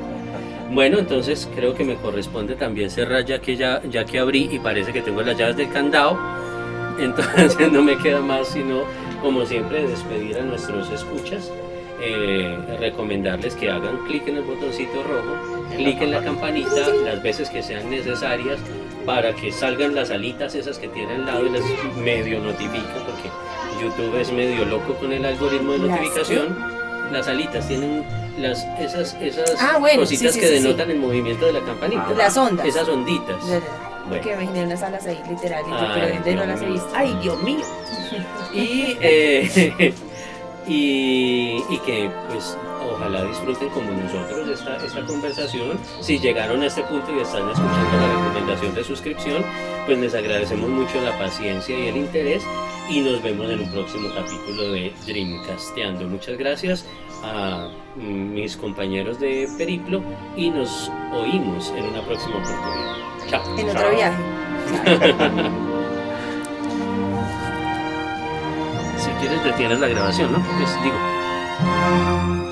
Speaker 1: Bueno, entonces creo que me corresponde también cerrar ya que abrí y parece que tengo las llaves del candado. Entonces no me queda más sino, como siempre, despedir a nuestros escuchas, recomendarles que hagan clic en el botoncito rojo, clic en la campanita las veces que sean necesarias para que salgan las alitas esas que tiene al lado y las medio notifica, porque YouTube es medio loco con el algoritmo de notificación. Las alitas tienen esas cositas
Speaker 3: sí,
Speaker 1: que
Speaker 3: sí,
Speaker 1: denotan
Speaker 3: sí.
Speaker 1: el movimiento de la campanita.
Speaker 3: Las ondas.
Speaker 1: Esas onditas.
Speaker 3: Porque me imaginé unas alas ahí literal,
Speaker 1: Ay,
Speaker 3: pero de no
Speaker 1: Dios
Speaker 3: las he
Speaker 1: mío.
Speaker 3: visto.
Speaker 1: Ay, Dios mío. Y que pues ojalá disfruten como nosotros esta conversación. Si llegaron a este punto y están escuchando la recomendación de suscripción, pues les agradecemos mucho la paciencia y el interés, y nos vemos en un próximo capítulo de Dreamcasteando. Muchas gracias a mis compañeros de Periplo y nos oímos en una próxima oportunidad. Chao.
Speaker 3: En otro viaje.
Speaker 1: Si quieres detienes la grabación, ¿no? Pues digo.